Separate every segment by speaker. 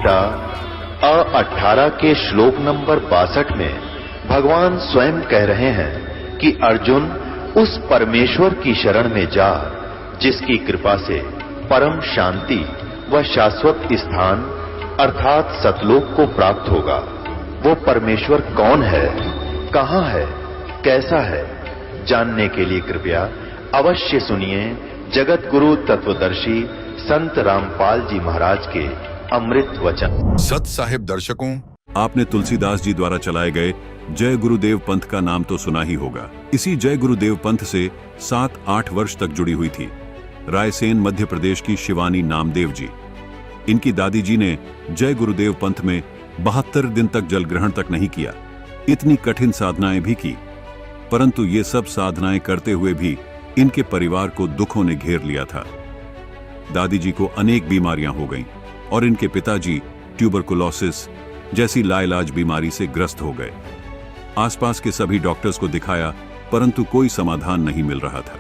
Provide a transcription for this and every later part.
Speaker 1: गीता अ18 के श्लोक नंबर 62 में भगवान स्वयं कह रहे हैं कि अर्जुन उस परमेश्वर की शरण में जा जिसकी कृपा से परम शांति व शाश्वत स्थान अर्थात सतलोक को प्राप्त होगा। वो परमेश्वर कौन है, कहां है, कैसा है, जानने के लिए कृपया अवश्य सुनिए जगत गुरु तत्वदर्शी संत रामपाल जी महाराज के अमृत वचन।
Speaker 2: सत साहिब दर्शकों, आपने तुलसीदास जी द्वारा चलाए गए जय गुरुदेव पंथ का नाम तो सुना ही होगा। इसी जय गुरुदेव पंथ से 7-8 वर्ष तक जुड़ी हुई थी रायसेन मध्य प्रदेश की शिवानी नामदेव जी। इनकी दादी जी ने जय गुरुदेव पंथ में 72 दिन तक जल ग्रहण तक नहीं किया। इतनी कठिन साधनाएं भी की, परंतु ये सब साधनाएं करते हुए भी इनके परिवार को दुखों ने घेर लिया था। दादी जी को अनेक बीमारियां हो गईं और इनके पिताजी ट्यूबरकुलोसिस जैसी लाइलाज बीमारी से ग्रस्त हो गए। आसपास के सभी डॉक्टर्स को दिखाया, परंतु कोई समाधान नहीं मिल रहा था।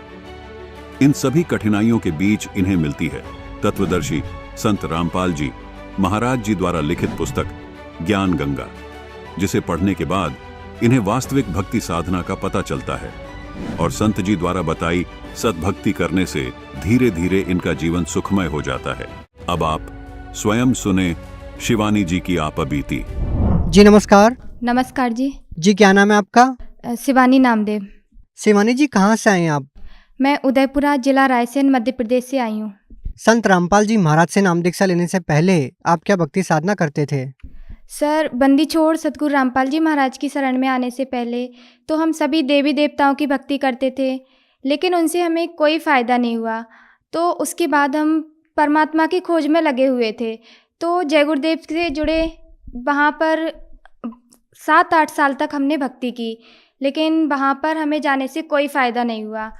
Speaker 2: इन सभी कठिनाइयों के बीच इन्हें मिलती है तत्वदर्शी संत रामपाल जी महाराज जी द्वारा लिखित पुस्तक ज्ञान गंगा, जिसे पढ़ने के बाद इन्हें वास्तविक भक्ति साधना का पता चलता है और संत जी द्वारा बताई सद्भक्ति करने से धीरे धीरे इनका जीवन सुखमय हो जाता है। अब आप स्वयं सुने शिवानी जी की आपबीती।
Speaker 3: जी नमस्कार।
Speaker 4: नमस्कार जी।
Speaker 3: जी क्या नाम है आपका?
Speaker 4: शिवानी नामदेव।
Speaker 3: शिवानी जी कहाँ से आए हैं आप?
Speaker 4: मैं उदयपुरा जिला रायसेन मध्य प्रदेश से आई हूँ।
Speaker 3: संत रामपाल जी महाराज से नाम दीक्षा लेने से पहले आप क्या भक्ति साधना करते थे?
Speaker 4: सर, बंदी छोड़ सतगुरु रामपाल जी महाराज की शरण में आने से पहले तो हम सभी देवी देवताओं की भक्ति करते थे, लेकिन उनसे हमें कोई फ़ायदा नहीं हुआ। तो उसके बाद हम परमात्मा की खोज में लगे हुए थे। तो जय गुरुदेव से जुड़े वहाँ पर 7-8 साल तक हमने भक्ति की, लेकिन वहाँ पर हमें जाने से कोई फ़ायदा नहीं हुआ।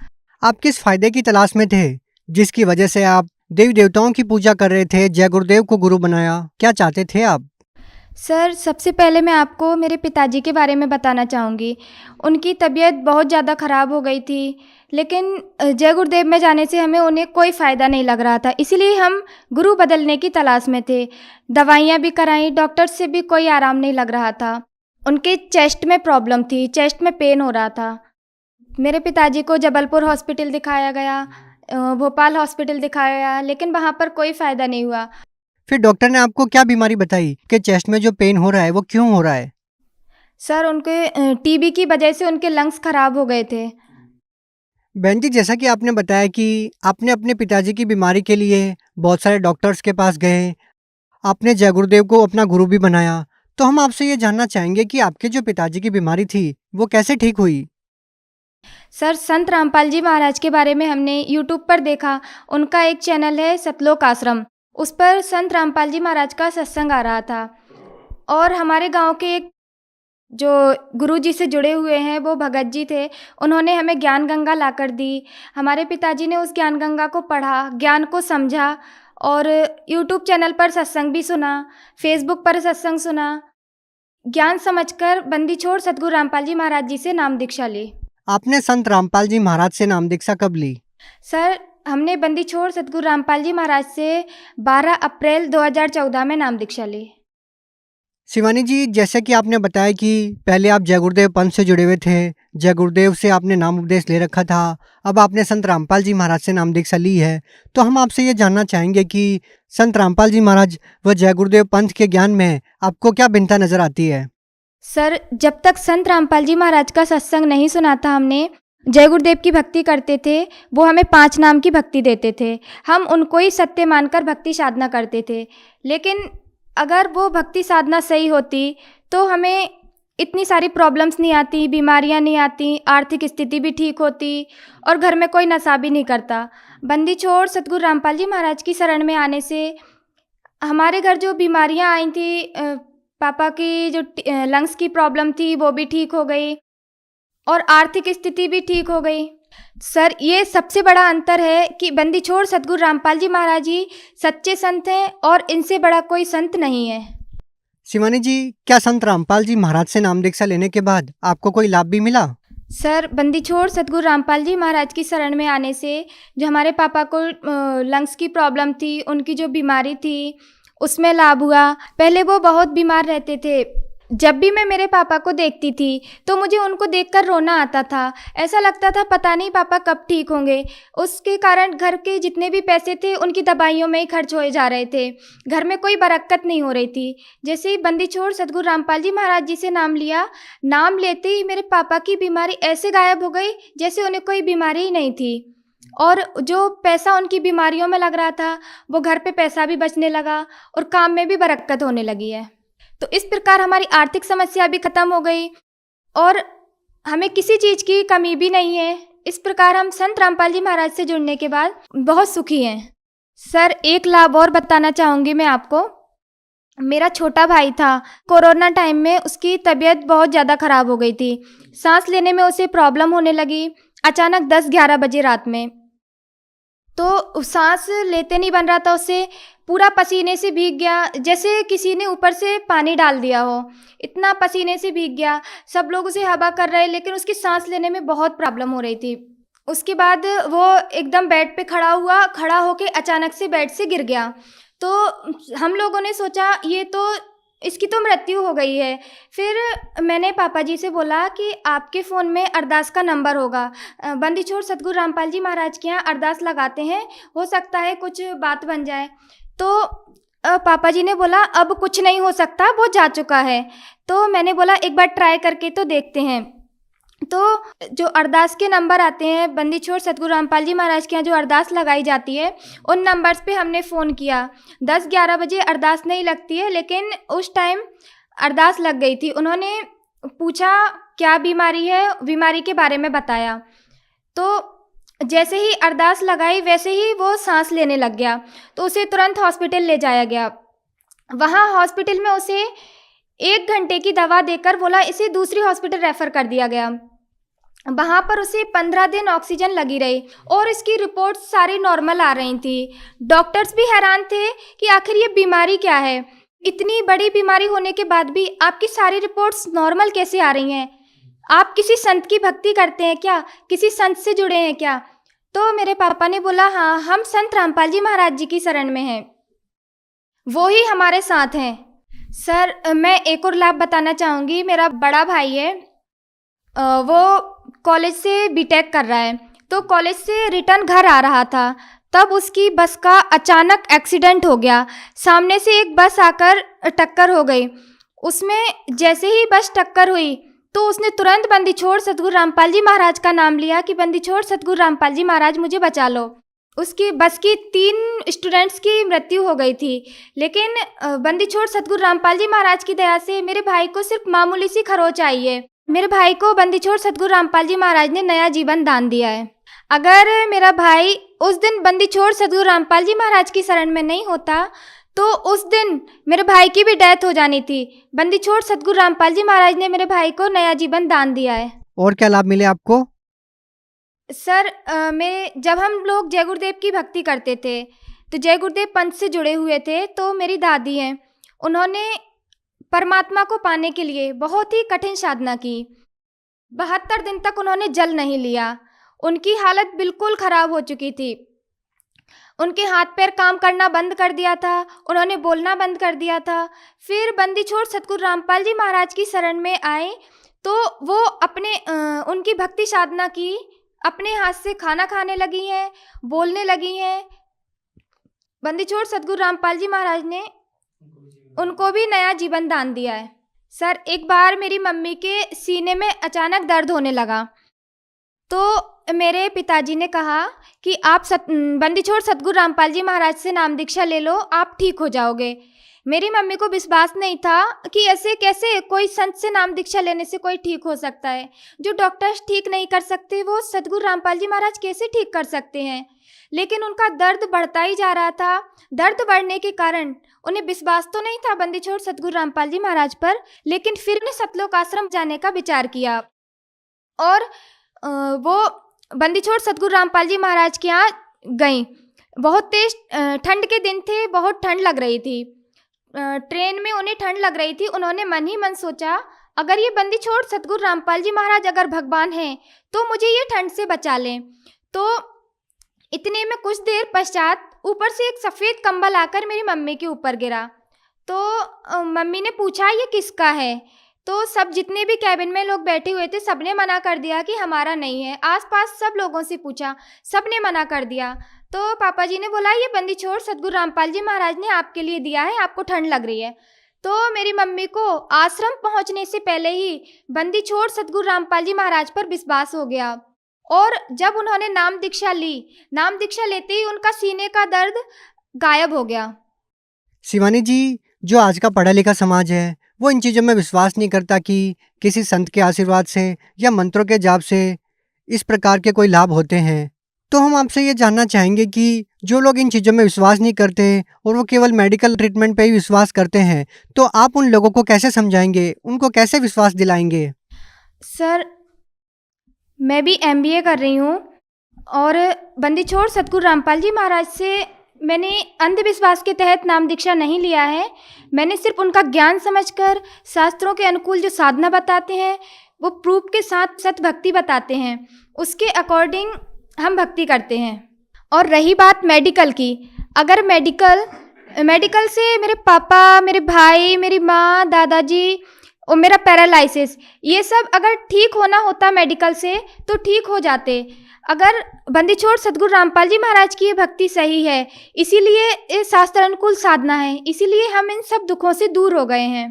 Speaker 3: आप किस फायदे की तलाश में थे जिसकी वजह से आप देवी देवताओं की पूजा कर रहे थे, जय गुरुदेव को गुरु बनाया? क्या चाहते थे आप?
Speaker 4: सर, सबसे पहले मैं आपको मेरे पिताजी के बारे में बताना चाहूँगी। उनकी तबीयत बहुत ज़्यादा ख़राब हो गई थी, लेकिन जय गुरुदेव में जाने से हमें उन्हें कोई फ़ायदा नहीं लग रहा था, इसीलिए हम गुरु बदलने की तलाश में थे। दवाइयाँ भी कराई, डॉक्टर से भी कोई आराम नहीं लग रहा था। उनके चेस्ट में प्रॉब्लम थी, चेस्ट में पेन हो रहा था। मेरे पिताजी को जबलपुर हॉस्पिटल दिखाया गया, भोपाल हॉस्पिटल दिखाया गया, लेकिन वहाँ पर कोई फ़ायदा नहीं हुआ।
Speaker 3: फिर डॉक्टर ने आपको क्या बीमारी बताई कि चेस्ट में जो पेन हो रहा है वो क्यों हो रहा है?
Speaker 4: सर, उनके टीबी की वजह से उनके लंग्स खराब हो गए थे।
Speaker 3: बहन जी, जैसा कि आपने बताया कि आपने अपने पिताजी की बीमारी के लिए बहुत सारे डॉक्टर्स के पास गए, आपने जय गुरुदेव को अपना गुरु भी बनाया, तो हम आपसे ये जानना चाहेंगे कि आपके जो पिताजी की बीमारी थी वो कैसे ठीक हुई?
Speaker 4: सर, संत रामपाल जी महाराज के बारे में हमने यूट्यूब पर देखा। उनका एक चैनल है सतलोक आश्रम, उस पर संत रामपाल जी महाराज का सत्संग आ रहा था और हमारे गांव के एक जो गुरुजी से जुड़े हुए हैं वो भगत जी थे। उन्होंने हमें ज्ञान गंगा लाकर दी। हमारे पिताजी ने उस ज्ञान गंगा को पढ़ा, ज्ञान को समझा और यूट्यूब चैनल पर सत्संग भी सुना, फेसबुक पर सत्संग सुना। ज्ञान समझकर बंदी छोड़ सतगुरु रामपाल जी महाराज जी से नाम दीक्षा ली।
Speaker 3: आपने संत रामपाल जी महाराज से नाम दीक्षा कब ली?
Speaker 4: सर, हमने बंदी छोड़ सतगुरु रामपाल जी महाराज से 12 अप्रैल 2014 में नाम दीक्षा ली।
Speaker 3: शिवानी जी, जैसे कि आपने बताया कि पहले आप जय गुरुदेव पंथ से जुड़े हुए थे, जय गुरुदेव से आपने नाम उपदेश ले रखा था, अब आपने संत रामपाल जी महाराज से नाम दीक्षा ली है, तो हम आपसे ये जानना चाहेंगे कि संत रामपाल जी महाराज व जय गुरुदेव पंथ के ज्ञान में आपको क्या भिन्नता नजर आती है?
Speaker 4: सर, जब तक संत रामपाल जी महाराज का सत्संग नहीं सुना था, हमने जय गुरुदेव की भक्ति करते थे। वो हमें 5 नाम की भक्ति देते थे, हम उनको ही सत्य मानकर भक्ति साधना करते थे। लेकिन अगर वो भक्ति साधना सही होती तो हमें इतनी सारी प्रॉब्लम्स नहीं आती, बीमारियां नहीं आती, आर्थिक स्थिति भी ठीक होती और घर में कोई नशा भी नहीं करता। बंदी छोड़ सतगुरु रामपाल जी महाराज की शरण में आने से हमारे घर जो बीमारियां आई थी, पापा की जो लंग्स की प्रॉब्लम थी वो भी ठीक हो गई और आर्थिक स्थिति भी ठीक हो गई। सर, ये सबसे बड़ा अंतर है कि बंदी छोड़ सतगुरु रामपाल जी महाराज जी सच्चे संत हैं और इनसे बड़ा कोई संत नहीं है।
Speaker 3: शिवानी जी, क्या संत रामपाल जी महाराज से नाम दीक्षा लेने के बाद आपको कोई लाभ भी मिला?
Speaker 4: सर, बंदी छोड़ सतगुरु रामपाल जी महाराज की शरण में आने से जो हमारे पापा को लंग्स की प्रॉब्लम थी, उनकी जो बीमारी थी, उसमें लाभ हुआ। पहले वो बहुत बीमार रहते थे। जब भी मैं मेरे पापा को देखती थी तो मुझे उनको देखकर रोना आता था। ऐसा लगता था पता नहीं पापा कब ठीक होंगे। उसके कारण घर के जितने भी पैसे थे उनकी दवाइयों में ही खर्च होए जा रहे थे। घर में कोई बरकत नहीं हो रही थी। जैसे ही बंदी छोड़ सतगुरु रामपाल जी महाराज जी से नाम लिया, नाम लेते ही मेरे पापा की बीमारी ऐसे गायब हो गई जैसे उन्हें कोई बीमारी ही नहीं थी। और जो पैसा उनकी बीमारियों में लग रहा था वो घर पे पैसा भी बचने लगा और काम में भी बरकत होने लगी है। तो इस प्रकार हमारी आर्थिक समस्या भी खत्म हो गई और हमें किसी चीज़ की कमी भी नहीं है। इस प्रकार हम संत रामपाल जी महाराज से जुड़ने के बाद बहुत सुखी हैं। सर, एक लाभ और बताना चाहूँगी मैं आपको। मेरा छोटा भाई था, कोरोना टाइम में उसकी तबीयत बहुत ज़्यादा ख़राब हो गई थी। सांस लेने में उसे प्रॉब्लम होने लगी अचानक 10-11 बजे रात में। तो सांस लेते नहीं बन रहा था उसे, पूरा पसीने से भीग गया, जैसे किसी ने ऊपर से पानी डाल दिया हो, इतना पसीने से भीग गया। सब लोग उसे हवा कर रहे लेकिन उसकी सांस लेने में बहुत प्रॉब्लम हो रही थी। उसके बाद वो एकदम बेड पे खड़ा हुआ, खड़ा होके अचानक से बेड से गिर गया। तो हम लोगों ने सोचा ये तो इसकी तो मृत्यु हो गई है। फिर मैंने पापा जी से बोला कि आपके फ़ोन में अरदास का नंबर होगा, बंदी छोड़ सतगुरु रामपाल जी महाराज के यहाँ अरदास लगाते हैं, हो सकता है कुछ बात बन जाए। तो पापा जी ने बोला अब कुछ नहीं हो सकता, वो जा चुका है। तो मैंने बोला एक बार ट्राई करके तो देखते हैं। तो जो अरदास के नंबर आते हैं बंदी छोड़ सतगुरु रामपाल जी महाराज के यहाँ जो अरदास लगाई जाती है, उन नंबर्स पे हमने फ़ोन किया। 10-11 बजे अरदास नहीं लगती है लेकिन उस टाइम अरदास लग गई थी। उन्होंने पूछा क्या बीमारी है, बीमारी के बारे में बताया। तो जैसे ही अरदास लगाई वैसे ही वो सांस लेने लग गया। तो उसे तुरंत हॉस्पिटल ले जाया गया। वहाँ हॉस्पिटल में उसे 1 घंटे की दवा देकर बोला इसे दूसरी हॉस्पिटल रेफ़र कर दिया गया। वहाँ पर उसे 15 दिन ऑक्सीजन लगी रही और इसकी रिपोर्ट्स सारी नॉर्मल आ रही थी। डॉक्टर्स भी हैरान थे कि आखिर ये बीमारी क्या है, इतनी बड़ी बीमारी होने के बाद भी आपकी सारी रिपोर्ट्स नॉर्मल कैसे आ रही हैं? आप किसी संत की भक्ति करते हैं क्या, किसी संत से जुड़े हैं क्या? तो मेरे पापा ने बोला हाँ, हम संत रामपाल जी महाराज जी की शरण में हैं, वो ही हमारे साथ हैं। सर, मैं एक और लाभ बताना चाहूँगी। मेरा बड़ा भाई है, वो कॉलेज से बीटेक कर रहा है। तो कॉलेज से रिटर्न घर आ रहा था, तब उसकी बस का अचानक एक्सीडेंट हो गया। सामने से एक बस आकर टक्कर हो गई। उसमें जैसे ही बस टक्कर हुई तो उसने तुरंत बंदी छोड़ सतगुरु रामपाल जी महाराज का नाम लिया कि बंदी छोड़ सतगुरु रामपाल जी महाराज मुझे बचा लो। उसकी बस की 3 स्टूडेंट्स की मृत्यु हो गई थी, लेकिन बंदी छोड़ सतगुरु रामपाल जी महाराज की दया से मेरे भाई को सिर्फ मामूली सी खरोंच आई है। मेरे भाई को बंदी छोड़ सतगुरु रामपाल जी महाराज ने नया जीवन दान दिया है। अगर मेरा भाई उस दिन बंदी छोड़ सतगुरु रामपाल जी महाराज की शरण में नहीं होता तो उस दिन मेरे भाई की भी डेथ हो जानी थी। बंदी छोड़ सतगुरु रामपाल जी महाराज ने मेरे भाई को नया जीवन दान दिया है।
Speaker 3: और क्या लाभ मिले आपको?
Speaker 4: सर, जब हम लोग जय गुरुदेव की भक्ति करते थे तो जय गुरुदेव पंथ से जुड़े हुए थे। तो मेरी दादी हैं, उन्होंने परमात्मा को पाने के लिए बहुत ही कठिन साधना की। 72 दिन तक उन्होंने जल नहीं लिया। उनकी हालत बिल्कुल ख़राब हो चुकी थी। उनके हाथ पैर काम करना बंद कर दिया था, उन्होंने बोलना बंद कर दिया था। फिर बंदी छोड़ सतगुरु रामपाल जी महाराज की शरण में आए तो वो उनकी भक्ति साधना की, अपने हाथ से खाना खाने लगी हैं, बोलने लगी हैं। बंदी छोड़ सतगुरु रामपाल जी महाराज ने उनको भी नया जीवन दान दिया है। सर, एक बार मेरी मम्मी के सीने में अचानक दर्द होने लगा तो मेरे पिताजी ने कहा कि आप बंदी छोड़ सतगुरु रामपाल जी महाराज से नाम दीक्षा ले लो, आप ठीक हो जाओगे। मेरी मम्मी को विश्वास नहीं था कि ऐसे कैसे कोई संत से नाम दीक्षा लेने से कोई ठीक हो सकता है। जो डॉक्टर्स ठीक नहीं कर सकते वो सतगुरु रामपाल जी महाराज कैसे ठीक कर सकते हैं। लेकिन उनका दर्द बढ़ता ही जा रहा था। दर्द बढ़ने के कारण उन्हें विश्वास तो नहीं था बंदी छोड़ सतगुरु रामपाल जी महाराज पर, लेकिन फिर उन्हें सतलोक आश्रम जाने का विचार किया और वो बंदी छोड़ सतगुरु रामपाल जी महाराज के यहाँ गई। बहुत तेज ठंड के दिन थे, बहुत ठंड लग रही थी। ट्रेन में उन्हें ठंड लग रही थी। उन्होंने मन ही मन सोचा अगर ये बंदी छोड़ सतगुरु रामपाल जी महाराज अगर भगवान हैं तो मुझे ये ठंड से बचा लें। तो इतने में कुछ देर पश्चात ऊपर से एक सफ़ेद कंबल आकर मेरी मम्मी के ऊपर गिरा। तो मम्मी ने पूछा ये किसका है, तो सब जितने भी कैबिन में लोग बैठे हुए थे सबने मना कर दिया कि हमारा नहीं है। आसपास सब लोगों से पूछा, सबने मना कर दिया। तो पापा जी ने बोला ये बंदी छोड़ सतगुरु रामपाल जी महाराज ने आपके लिए दिया है, आपको ठंड लग रही है। तो मेरी मम्मी को आश्रम पहुंचने से पहले ही बंदी छोड़ सतगुरु रामपाल जी महाराज पर विश्वास हो गया, और जब उन्होंने नाम दीक्षा ली, नाम दीक्षा लेते ही उनका सीने का दर्द गायब हो गया।
Speaker 3: शिवानी जी, जो आज का पढ़ा लिखा समाज है वो इन चीज़ों में विश्वास नहीं करता कि किसी संत के आशीर्वाद से या मंत्रों के जाप से इस प्रकार के कोई लाभ होते हैं। तो हम आपसे ये जानना चाहेंगे कि जो लोग इन चीज़ों में विश्वास नहीं करते और वो केवल मेडिकल ट्रीटमेंट पे ही विश्वास करते हैं, तो आप उन लोगों को कैसे समझाएंगे, उनको कैसे विश्वास दिलाएंगे?
Speaker 4: सर, मैं भी MBA कर रही हूँ और बंदी छोड़ सतगुरु रामपाल जी महाराज से मैंने अंधविश्वास के तहत नाम दीक्षा नहीं लिया है। मैंने सिर्फ उनका ज्ञान समझकर शास्त्रों के अनुकूल जो साधना बताते हैं वो प्रूफ के साथ सत भक्ति बताते हैं, उसके अकॉर्डिंग हम भक्ति करते हैं। और रही बात मेडिकल की, अगर मेडिकल से मेरे पापा, मेरे भाई, मेरी माँ, दादाजी और मेरा पैरालिसिस, ये सब अगर ठीक होना होता मेडिकल से तो ठीक हो जाते। अगर बंदी छोड़ सतगुरु रामपाल जी महाराज की ये भक्ति सही है, इसीलिए ये शास्त्र अनुकूल साधना है, इसीलिए हम इन सब दुखों से दूर हो गए हैं।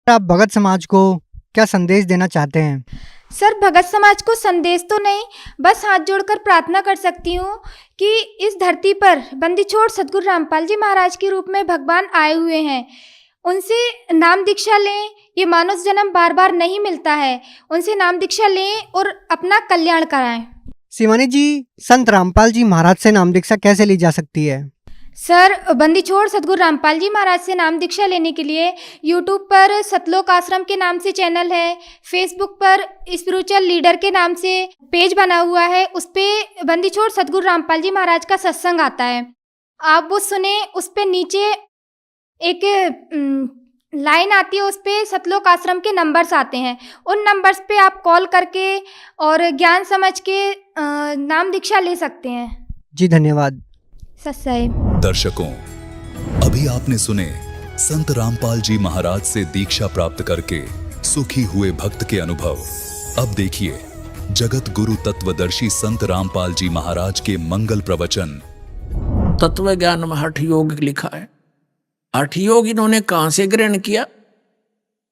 Speaker 3: आप भगत समाज को क्या संदेश देना चाहते हैं?
Speaker 4: सर, भगत समाज को संदेश तो नहीं, बस हाथ जोड़कर प्रार्थना कर सकती हूँ कि इस धरती पर बंदी छोड़ सतगुरु रामपाल जी महाराज के रूप में भगवान आए हुए हैं, उनसे नाम दीक्षा लें। ये मानव जन्म बार बार नहीं मिलता है, उनसे नाम दीक्षा लें और अपना कल्याण कराएं।
Speaker 3: शिवानी जी, संत रामपाल जी महाराज से नाम दीक्षा कैसे ली जा सकती है?
Speaker 4: सर, बंदी छोड़ सतगुरु रामपाल जी महाराज से नाम दीक्षा लेने के लिए यूट्यूब पर सतलोक आश्रम के नाम से चैनल है, फेसबुक पर स्पिरिचुअल लीडर के नाम से पेज बना हुआ है, उस पर बंदी छोड़ सतगुरु रामपाल जी महाराज का सत्संग आता है, आप वो सुने। उस पर नीचे एक लाइन आती है, उस पर सतलोक आश्रम के नंबर्स आते हैं, उन नंबर्स पे आप कॉल करके और ज्ञान समझ के नाम दीक्षा ले सकते हैं।
Speaker 3: जी धन्यवाद।
Speaker 4: सत्सई।
Speaker 5: दर्शकों, अभी आपने सुने संत रामपाल जी महाराज से दीक्षा प्राप्त करके सुखी हुए भक्त के अनुभव। अब देखिए जगत गुरु तत्वदर्शी संत रामपाल जी महाराज के मंगल प्रवचन।
Speaker 6: तत्व ज्ञान में हठ योग लिखा है। हठ योग इन्होंने कहां से ग्रहण किया?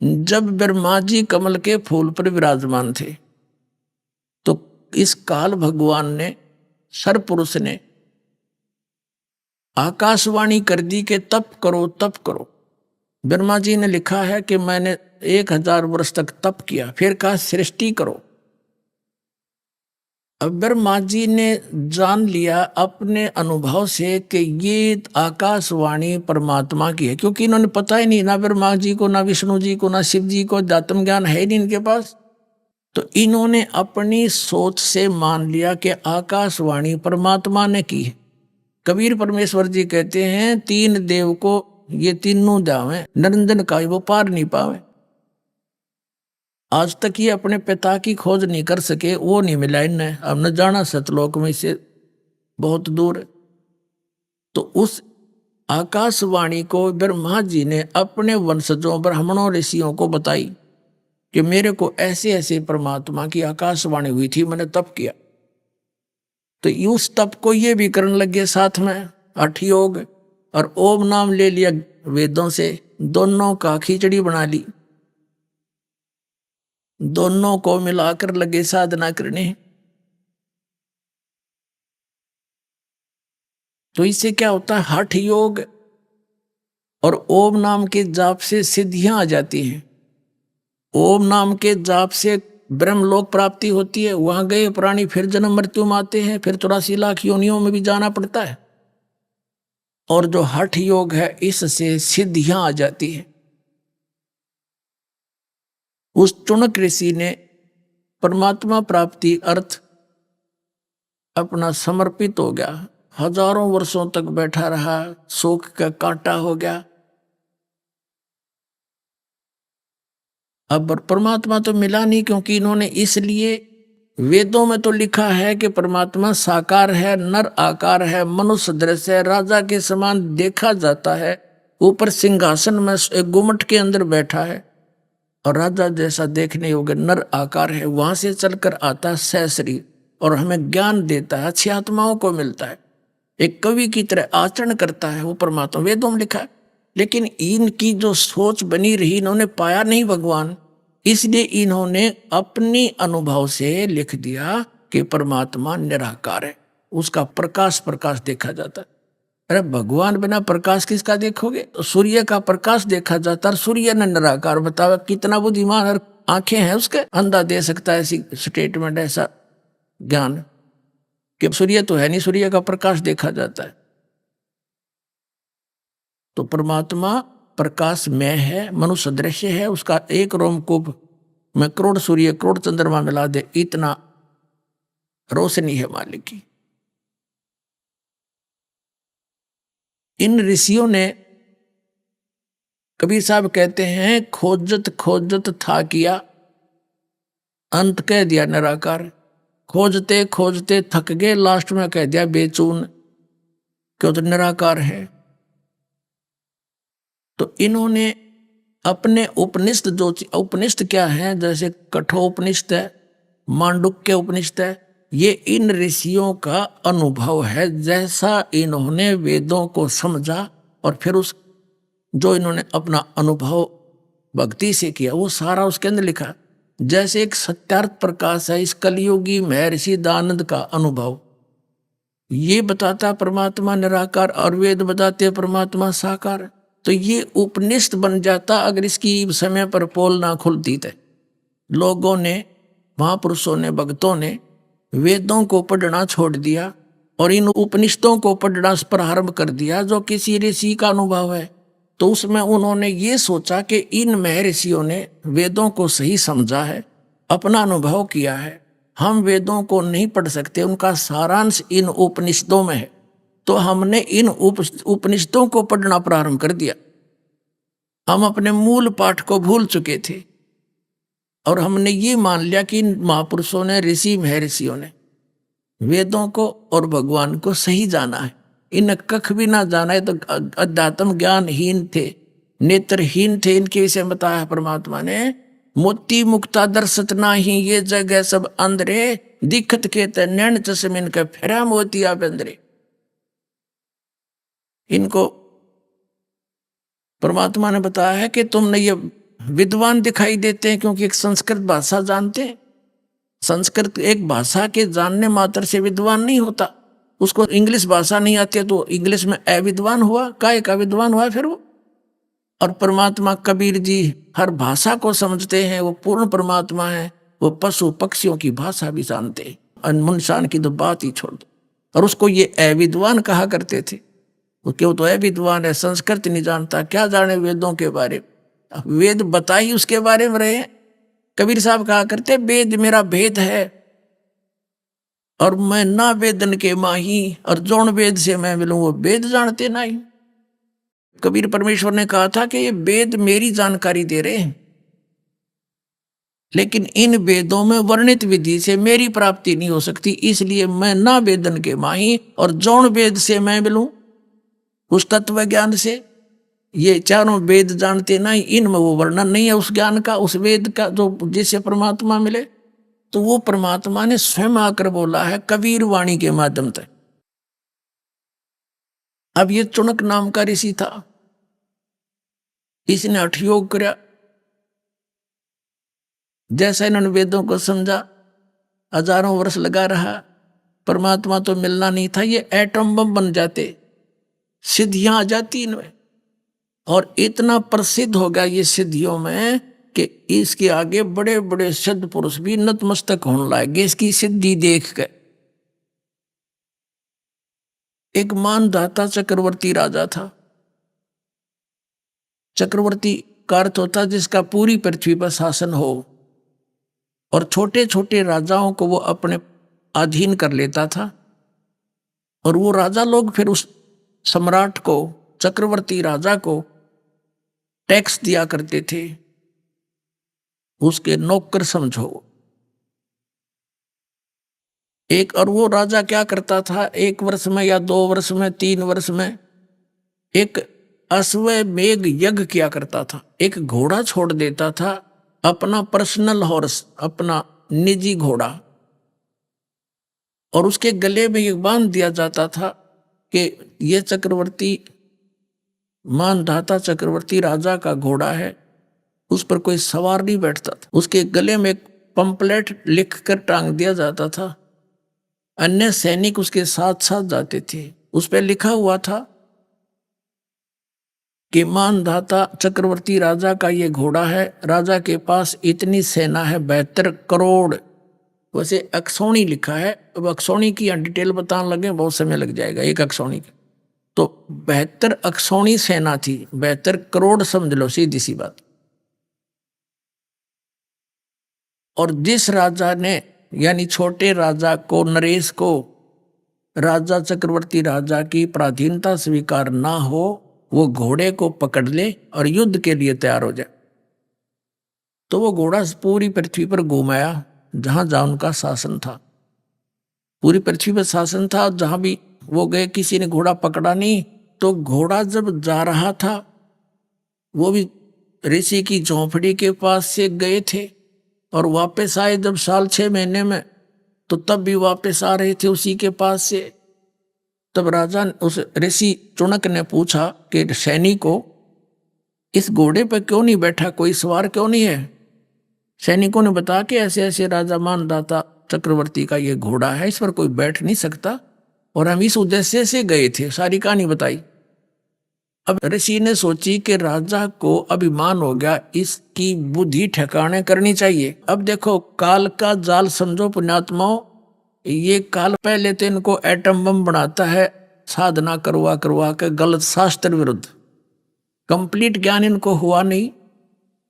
Speaker 6: जब ब्रह्मा जी कमल के फूल पर विराजमान थे तो इस काल भगवान ने, सरपुरुष ने आकाशवाणी कर दी कि तप करो, तप करो। ब्रह्मा जी ने लिखा है कि मैंने 1000 वर्ष तक तप किया, फिर कहा सृष्टि करो। अब ब्रह्मा जी ने जान लिया अपने अनुभव से कि ये आकाशवाणी परमात्मा की है, क्योंकि इन्होंने पता ही नहीं, ना ब्रह्मा जी को, ना विष्णु जी को, ना शिव जी को, अध्यात्म ज्ञान है नहीं इनके पास। तो इन्होंने अपनी सोच से मान लिया कि आकाशवाणी परमात्मा ने की है। कबीर परमेश्वर जी कहते हैं, 3 देव को ये तीनों जावे, निरंजन का वो पार नहीं पावे। आज तक ये अपने पिता की खोज नहीं कर सके, वो नहीं मिला इन्हें। अब न जाना सतलोक में से बहुत दूर है। तो उस आकाशवाणी को ब्रह्मा जी ने अपने वंशजों, ब्राह्मणों, ऋषियों को बताई कि मेरे को ऐसे ऐसे परमात्मा की आकाशवाणी हुई थी, मैंने तप किया। तो उस तप को ये भी करने लगे साथ में हठ योग, और ओम नाम ले लिया वेदों से, दोनों का खिचड़ी बना ली, दोनों को मिलाकर लगे साधना करने। तो इससे क्या होता है? हठ योग और ओम नाम के जाप से सिद्धियां आ जाती हैं। ओम नाम के जाप से ब्रह्मलोक प्राप्ति होती है, वहां गए प्राणी फिर जन्म मृत्यु में आते हैं, फिर 84 लाख योनियों में भी जाना पड़ता है। और जो हठ योग है, इससे सिद्धियां आ जाती हैं। उस चुनक ऋषि ने परमात्मा प्राप्ति अर्थ अपना समर्पित हो गया, हजारों वर्षों तक बैठा रहा, शोक का कांटा हो गया। अब परमात्मा तो मिला नहीं, क्योंकि इन्होंने, इसलिए वेदों में तो लिखा है कि परमात्मा साकार है, नर आकार है, मनुष्य दृश्य है, राजा के समान देखा जाता है, ऊपर सिंहासन में एक गुम्मट के अंदर बैठा है और राजा जैसा देखने योग्य नर आकार है। वहां से चलकर आता है सहस्री और हमें ज्ञान देता है, अच्छी आत्माओं को मिलता है, एक कवि की तरह आचरण करता है। वो परमात्मा वेदों में लिखा है, लेकिन इनकी जो सोच बनी रही, इन्होंने पाया नहीं भगवान, इसलिए इन्होंने अपनी अनुभव से लिख दिया कि परमात्मा निराकार है, उसका प्रकाश प्रकाश देखा जाता है। अरे भगवान बिना प्रकाश किसका देखोगे? तो सूर्य का प्रकाश देखा जाता है, सूर्य ने निराकार। बताओ कितना बुद्धिमान, और आंखें हैं उसके, अंधा दे सकता है ऐसी स्टेटमेंट, ऐसा ज्ञान कि सूर्य तो है नहीं, सूर्य का प्रकाश देखा जाता है। तो परमात्मा प्रकाश में है, मनुष्य दृश्य है, उसका एक रोमकूप में करोड़ सूर्य करोड़ चंद्रमा मिला दे, इतना रोशनी है मालिक की। इन ऋषियों ने, कबीर साहब कहते हैं, खोजत खोजत था किया, अंत कह दिया निराकार। खोजते खोजते थक गए, लास्ट में कह दिया बेचून, क्यों तो निराकार है। तो इन्होंने अपने उपनिषद, जो उपनिषद क्या है, जैसे कठोपनिषद है, मांडुक्य उपनिषद है, ये इन ऋषियों का अनुभव है। जैसा इन्होंने वेदों को समझा और फिर उस जो इन्होंने अपना अनुभव भक्ति से किया, वो सारा उसके अंदर लिखा। जैसे एक सत्यार्थ प्रकाश है, इस कलियुगी महर्षि दानंद का अनुभव ये बताता परमात्मा निराकार, और वेद बताते परमात्मा साकार। तो ये उपनिषद बन जाता अगर इसकी समय पर पोल ना खुलती। थे लोगों ने, महापुरुषों ने, भक्तों ने वेदों को पढ़ना छोड़ दिया और इन उपनिषदों को पढ़ना प्रारंभ कर दिया, जो किसी ऋषि का अनुभव है। तो उसमें उन्होंने ये सोचा कि इन महर्षियों ने वेदों को सही समझा है, अपना अनुभव किया है, हम वेदों को नहीं पढ़ सकते, उनका सारांश इन उपनिषदों में है। तो हमने इन उपनिषदों को पढ़ना प्रारंभ कर दिया। हम अपने मूल पाठ को भूल चुके थे और हमने ये मान लिया कि इन महापुरुषों ने, ऋषि महर्षियों ने वेदों को और भगवान को सही जाना है। इन कख भी ना जाना है तो अध्यात्म ज्ञानहीन थे, नेत्रहीन थे। इनके विषय में बताया परमात्मा ने, मोती मुक्ता दर्शत नाही, ये जगह सब अंधरे, दिखत के नैन चश्मे इनके फेरा मोतिया बंदरे। इनको परमात्मा ने बताया है कि तुमने ये विद्वान दिखाई देते हैं क्योंकि एक संस्कृत भाषा जानते हैं। संस्कृत एक भाषा के जानने मात्र से विद्वान नहीं होता। उसको इंग्लिश भाषा नहीं आती तो इंग्लिश में अविद्वान हुआ, काय का विद्वान हुआ फिर वो। और परमात्मा कबीर जी हर भाषा को समझते हैं, वो पूर्ण परमात्मा है, वो पशु पक्षियों की भाषा भी जानते हैं, अनमुनशान की तो बात ही छोड़ दो। और उसको ये अविद्वान कहा करते थे, वो क्यों तो अविद्वान है, संस्कृत नहीं जानता, क्या जाने वेदों के बारे में। वेद बता ही उसके बारे में रहे। कबीर साहब कहा करते, वेद मेरा भेद है और मैं ना वेदन के माही, और जौन वेद से मैं मिलूं वो वेद जानते नहीं। कबीर परमेश्वर ने कहा था कि ये वेद मेरी जानकारी दे रहे हैं, लेकिन इन वेदों में वर्णित विधि से मेरी प्राप्ति नहीं हो सकती, इसलिए मैं ना वेदन के माही, और जौन वेद से मैं मिलूं उस तत्व ज्ञान से। ये चारों वेद जानते नहीं, इनमें वो वर्णन नहीं है उस ज्ञान का, उस वेद का जो जिससे परमात्मा मिले। तो वो परमात्मा ने स्वयं आकर बोला है कबीर वाणी के माध्यम से। अब ये चुनक नाम का ऋषि था, इसने हठयोग किया। जैसा इन्होंने वेदों को समझा, हजारों वर्ष लगा रहा, परमात्मा तो मिलना नहीं था। ये एटम बम बन जाते, सिद्धियां आ जाती इनमें, और इतना प्रसिद्ध हो गया ये सिद्धियों में कि इसके आगे बड़े बड़े सिद्ध पुरुष भी नतमस्तक होने लगे इसकी सिद्धि देख कर। एक मानधाता चक्रवर्ती राजा था। चक्रवर्ती का अर्थ होता जिसका पूरी पृथ्वी पर शासन हो, और छोटे छोटे राजाओं को वो अपने अधीन कर लेता था। और वो राजा लोग फिर उस सम्राट को, चक्रवर्ती राजा को टैक्स दिया करते थे, उसके नौकर समझो एक। और वो राजा क्या करता था, 1 वर्ष में या 2 वर्ष में, 3 वर्ष में एक अश्व मेघ यज्ञ किया करता था। एक घोड़ा छोड़ देता था, अपना पर्सनल हॉर्स, अपना निजी घोड़ा, और उसके गले में ये बांध दिया जाता था कि ये चक्रवर्ती मानधाता चक्रवर्ती राजा का घोड़ा है, उस पर कोई सवार नहीं बैठता था। उसके गले में एक पंपलेट लिख कर टांग दिया जाता था, अन्य सैनिक उसके साथ साथ जाते थे। उस पर लिखा हुआ था कि मानधाता चक्रवर्ती राजा का ये घोड़ा है, राजा के पास इतनी सेना है 72 करोड़। वैसे अक्षौणी लिखा है, अब अक्षौणी की डिटेल बताने लगे बहुत समय लग जाएगा एक अक्षौणी का। तो 72 अक्षौणी सेना थी, 72 करोड़ समझ लो, सीधी सी बात। और जिस राजा ने, यानी छोटे राजा को, नरेश को, राजा चक्रवर्ती राजा की पराधीनता स्वीकार ना हो, वो घोड़े को पकड़ ले और युद्ध के लिए तैयार हो जाए। तो वो घोड़ा पूरी पृथ्वी पर घुमाया जहां जहां उनका शासन था। पूरी पृथ्वी पर शासन था, जहां भी वो गए किसी ने घोड़ा पकड़ा नहीं। तो घोड़ा जब जा रहा था, वो भी ऋषि की झोंपड़ी के पास से गए थे और वापस आए जब 6 महीने में, तो तब भी वापस आ रहे थे उसी के पास से। तब राजा उस ऋषि चुनक ने पूछा कि सैनिकों, इस घोड़े पर क्यों नहीं बैठा, कोई सवार क्यों नहीं है? सैनिकों ने बताया कि ऐसे ऐसे राजा मानधाता चक्रवर्ती का ये घोड़ा है, इस पर कोई बैठ नहीं सकता और हम इस उद्देश्य से गए थे। सारी कहानी बताई। अब ऋषि ने सोची कि राजा को अभिमान हो गया, इसकी बुद्धि ठिकाने करनी चाहिए। अब देखो, काल का जाल समझो पुण्यात्माओं। ये काल पहले तो इनको एटम बम बनाता है, साधना करवा करवा के, गलत शास्त्र विरुद्ध। कंप्लीट ज्ञान इनको हुआ नहीं,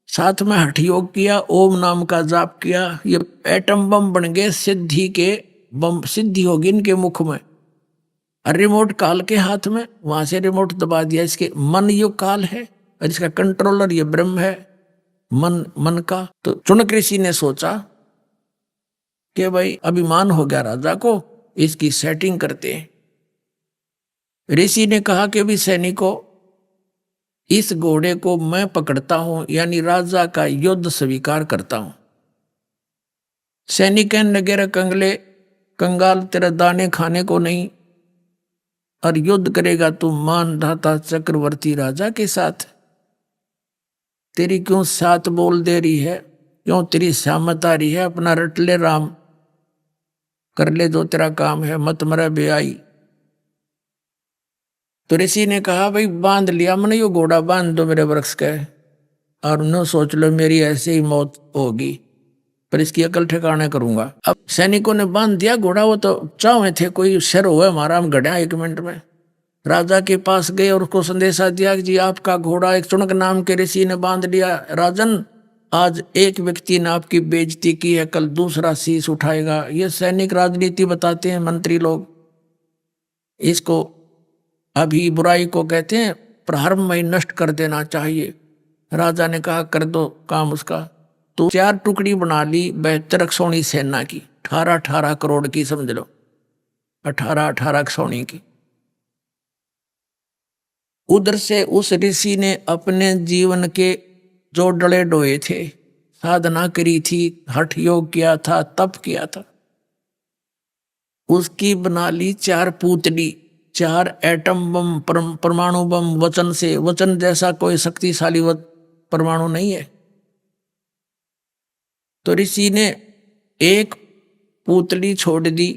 Speaker 6: साथ में हठ योग किया, ओम नाम का जाप किया, ये एटम बम बन गए, सिद्धि के बम, सिद्धि होगी इनके मुख में। और रिमोट काल के हाथ में, वहां से रिमोट दबा दिया। इसके मन युग काल है और इसका कंट्रोलर ये ब्रह्म है, मन का। तो चुनक ऋषि ने सोचा कि भाई अभिमान हो गया राजा को, इसकी सेटिंग करते हैं। ऋषि ने कहा कि भी सैनिकों, इस घोड़े को मैं पकड़ता हूं, यानी राजा का युद्ध स्वीकार करता हूं। सैनिक नगेर कंगले कंगाल, तेरा दाने खाने को नहीं, और युद्ध करेगा तू मानधाता चक्रवर्ती राजा के साथ। तेरी क्यों साथ बोल दे रही है, क्यों तेरी सहमत आ रही है? अपना रट ले राम, कर ले जो तेरा काम है, मत मरे बेआई। तो ऋषि ने कहा भाई बांध लिया मैंने, यो घोड़ा बांध दो मेरे वृक्ष के, और न सोच लो मेरी ऐसे ही मौत होगी, पर इसकी अकल ठिकाने करूंगा। अब सैनिकों ने बांध दिया घोड़ा। वो तो चाहे थे कोई शर हुआ हमारा, हम गढ़ा 1 मिनट में। राजा के पास गए और उसको संदेशा दिया कि जी आपका घोड़ा एक चुनक नाम के ऋषि ने बांध लिया। राजन, आज एक व्यक्ति ने आपकी बेइज्जती की है, कल दूसरा शीश उठाएगा। ये सैनिक राजनीति बताते हैं मंत्री लोग, इसको अभी बुराई को कहते हैं प्रारंभ में नष्ट कर देना चाहिए। राजा ने कहा कर दो काम उसका। तो 4 टुकड़ी बना ली 72 अक्षौणी सेना की, 18 करोड़ की समझ लो, 18 अक्षौणी की। उधर से उस ऋषि ने अपने जीवन के जो डले डोए थे, साधना करी थी, हठ योग किया था, तप किया था, उसकी बना ली 4 पुतली, 4 एटम बम, परमाणु बम, वचन से। वचन जैसा कोई शक्तिशाली परमाणु नहीं है। तो ऋषि ने एक पुतली छोड़ दी,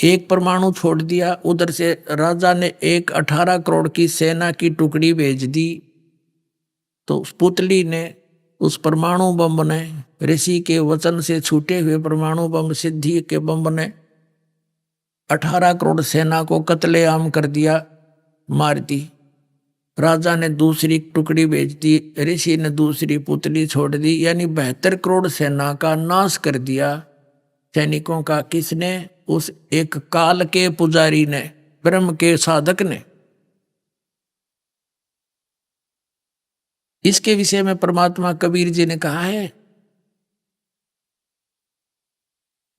Speaker 6: एक परमाणु छोड़ दिया। उधर से राजा ने एक 18 करोड़ की सेना की टुकड़ी भेज दी। तो उस पुतली ने उस परमाणु बम बने, ऋषि के वचन से छूटे हुए परमाणु बम, सिद्धि के बम बने, 18 करोड़ सेना को कत्लेआम कर दिया, मार दी। राजा ने दूसरी टुकड़ी भेज दी, ऋषि ने दूसरी पुतली छोड़ दी, यानी 72 करोड़ सेना का नाश कर दिया सैनिकों का। किसने? उस एक काल के पुजारी ने, ब्रह्म के साधक ने। इसके विषय में परमात्मा कबीर जी ने कहा है,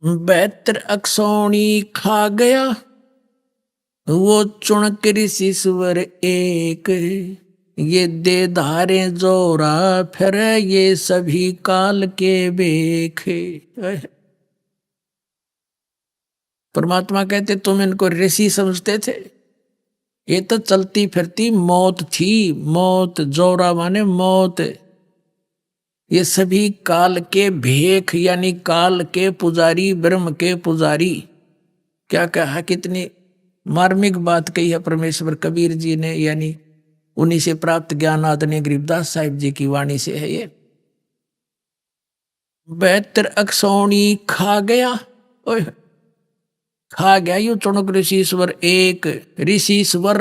Speaker 6: 72 अक्षौणी खा गया वो चुणक ऋषिश्वर एक, ये दे धारे जोरा फिर ये सभी काल के बेखे। परमात्मा कहते तुम इनको ऋषि समझते थे, ये तो चलती फिरती मौत थी। मौत जोरा माने मौत। ये सभी काल के भेख यानी काल के पुजारी, ब्रह्म के पुजारी। क्या कहा, कितनी मार्मिक बात कही है परमेश्वर कबीर जी ने, यानी उन्हीं से प्राप्त ज्ञान आदरणीय गरीबदास साहिब जी की वाणी से है ये। 72 अक्षौणी खा गया, ओए खा गया यू चुणक ऋषिश्वर एक। ऋषिश्वर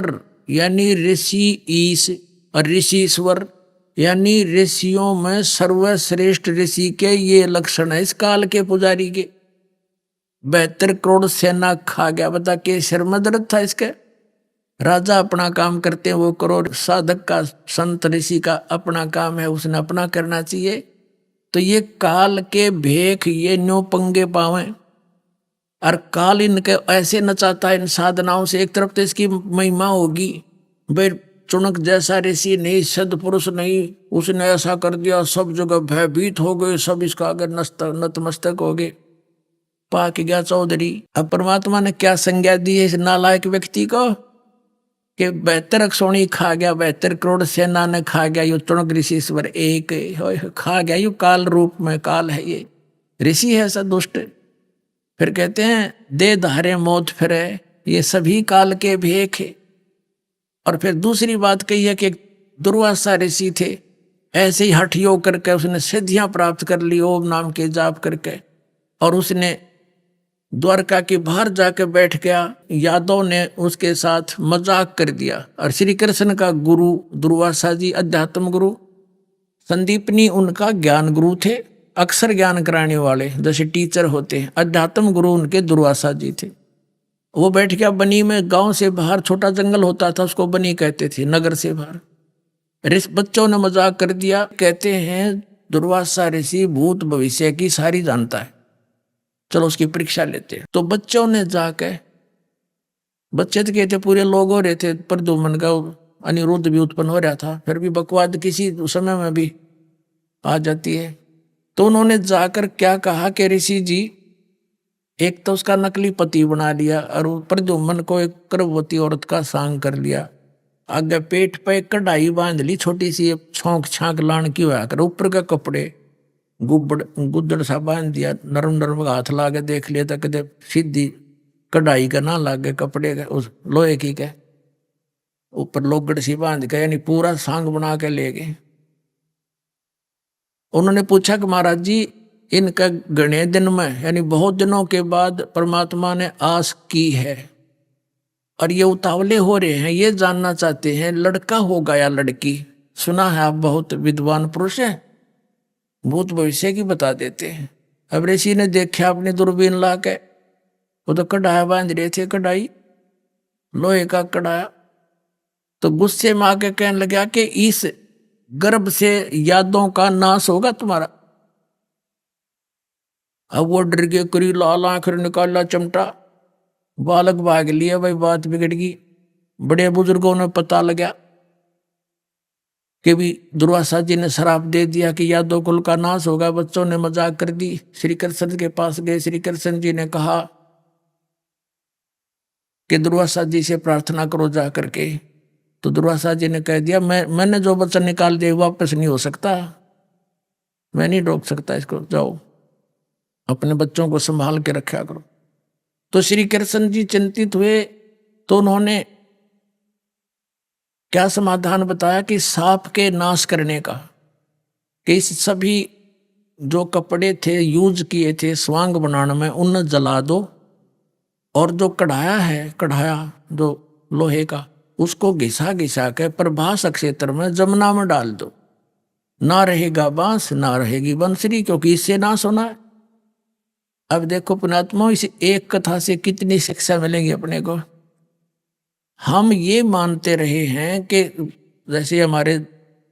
Speaker 6: यानी ऋषि ईश, और ऋषिश्वर यानी ऋषियों में सर्वश्रेष्ठ ऋषि के ये लक्षण है इस काल के पुजारी के। 72 करोड़ सेना खा गया। बता के सिर में दर्द था इसके। राजा अपना काम करते हैं वो करो, साधक का संत ऋषि का अपना काम है उसने अपना करना चाहिए। तो ये काल के भेख ये न्यो पंगे पावे, और काल इनके ऐसे नचाता है इन साधनाओं से। एक तरफ तो इसकी महिमा होगी, भाई चुणक जैसा ऋषि नहीं, सदपुरुष नहीं, उसने ऐसा कर दिया, सब जगह भयभीत हो गए, सब इसका आगे नतमस्तक हो गए, पाक गया चौधरी। अब परमात्मा ने क्या संज्ञा दी है इस नालायक व्यक्ति को कि 72 अक्षौणी खा गया, 72 करोड़ सेना ने खा गया, यू चुणक ऋषिश्वर एक खा गया। यू काल रूप में काल है, ये ऋषि है ऐसा दुष्ट। फिर कहते हैं दे धारे मौत फिरे, ये सभी काल के भेख है। और फिर दूसरी बात कही है कि दुर्वासा ऋषि थे, ऐसे ही हठ योग करके उसने सिद्धियां प्राप्त कर ली ओम नाम के जाप करके, और उसने द्वारका के बाहर जाकर बैठ गया। यादव ने उसके साथ मजाक कर दिया, और श्री कृष्ण का गुरु दुर्वासा जी अध्यात्म गुरु, संदीपनी उनका ज्ञान गुरु थे, अक्षर ज्ञान कराने वाले जैसे टीचर होते हैं। अध्यात्म गुरु उनके दुर्वासा जी थे। वो बैठ गया बनी में, गांव से बाहर छोटा जंगल होता था उसको बनी कहते थे, नगर से बाहर। बच्चों ने मजाक कर दिया, कहते हैं दुर्वासा ऋषि भूत भविष्य की सारी जानता है, चलो उसकी परीक्षा लेते हैं। तो बच्चों ने जाके, बच्चे तो कहते पूरे लोग हो रहे थे, प्रद्युम्न का अनिरुद्ध भी उत्पन्न हो रहा था, फिर भी बकवाद किसी समय में भी आ जाती है। तो उन्होंने जाकर क्या कहा कि ऋषि जी, एक तो उसका नकली पति बना लिया, और प्रद्युम्न को एक गर्भवती औरत का सांग कर लिया, आगे पेट पे कढ़ाई बांध ली छोटी सी, छोंक छांक लान की हुआ कर, ऊपर के कपड़े गुद्दड़ सा बांध दिया, नरम नरम हाथ लागे देख लिया तो कदे सीधी कढ़ाई का ना लागे कपड़े का, उस लोहे की के ऊपर लोगड़ सी बांध के, यानी पूरा सांग बना के ले गए। उन्होंने पूछा कि महाराज जी इनका गणे दिन में यानी बहुत दिनों के बाद परमात्मा ने आस की है, और ये उतावले हो रहे हैं, ये जानना चाहते हैं लड़का होगा या लड़की। सुना है आप बहुत विद्वान पुरुष हैं, भूत भविष्य की बता देते हैं। अब ऋषि ने देखा अपनी दूरबीन ला के, वो तो कढ़ाया बांध रहे थे, कढ़ाई लोहे का कढ़ाया। तो गुस्से में आके कहने लगा कि इस गर्भ से यादों का नाश होगा तुम्हारा। अब वो डर गए, करी लाल आंख निकाला चमटा, बालक भाग लिया, भाई बात बिगड़ गई। बड़े बुजुर्गों ने पता लगा कि भी दुर्वासा जी ने श्राप दे दिया कि यादव कुल का नाश होगा। बच्चों ने मजाक कर दी, श्री कृष्ण के पास गए। श्री कृष्ण जी ने कहा कि दुर्वासा जी से प्रार्थना करो जा करके। तो दुर्वासा जी ने कह दिया, मैंने जो वचन निकाल दिया वापस नहीं हो सकता, मैं नहीं रोक सकता इसको, जाओ अपने बच्चों को संभाल के रखा करो। तो श्री कृष्ण जी चिंतित हुए, तो उन्होंने क्या समाधान बताया कि सांप के नाश करने का, कि इस सभी जो कपड़े थे यूज किए थे स्वांग बनाने में उन्हें जला दो, और जो कढ़ाया है, कढ़ाया जो लोहे का, उसको घिसा घिसा के प्रभास क्षेत्र में जमुना में डाल दो, ना रहेगा बांस ना रहेगी बंसरी, क्योंकि इससे नाश होना है। अब देखो पुण्यात्मा, इस एक कथा से कितनी शिक्षा मिलेगी अपने को। हम ये मानते रहे हैं कि जैसे हमारे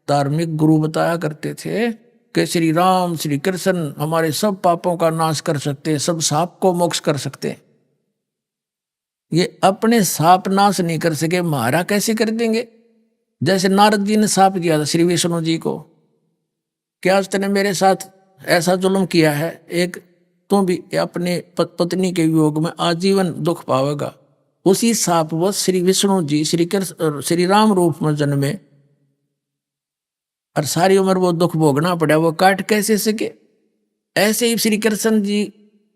Speaker 6: धार्मिक गुरु बताया करते थे कि श्री राम श्री कृष्ण हमारे सब पापों का नाश कर सकते हैं, सब सांप को मोक्ष कर सकते हैं। ये अपने साप नाश नहीं कर सके, हमारा कैसे कर देंगे। जैसे नारद जी ने साप दिया था श्री विष्णु जी को, क्या उसने मेरे साथ ऐसा जुल्म किया है, एक तो भी अपने पत्नी के वियोग में आजीवन दुख पावेगा। उसी साप वो श्री विष्णु जी श्री राम रूप में जन्मे और सारी उम्र वो दुख भोगना पड़ा, वो काट कैसे सके। ऐसे ही श्री कृष्ण जी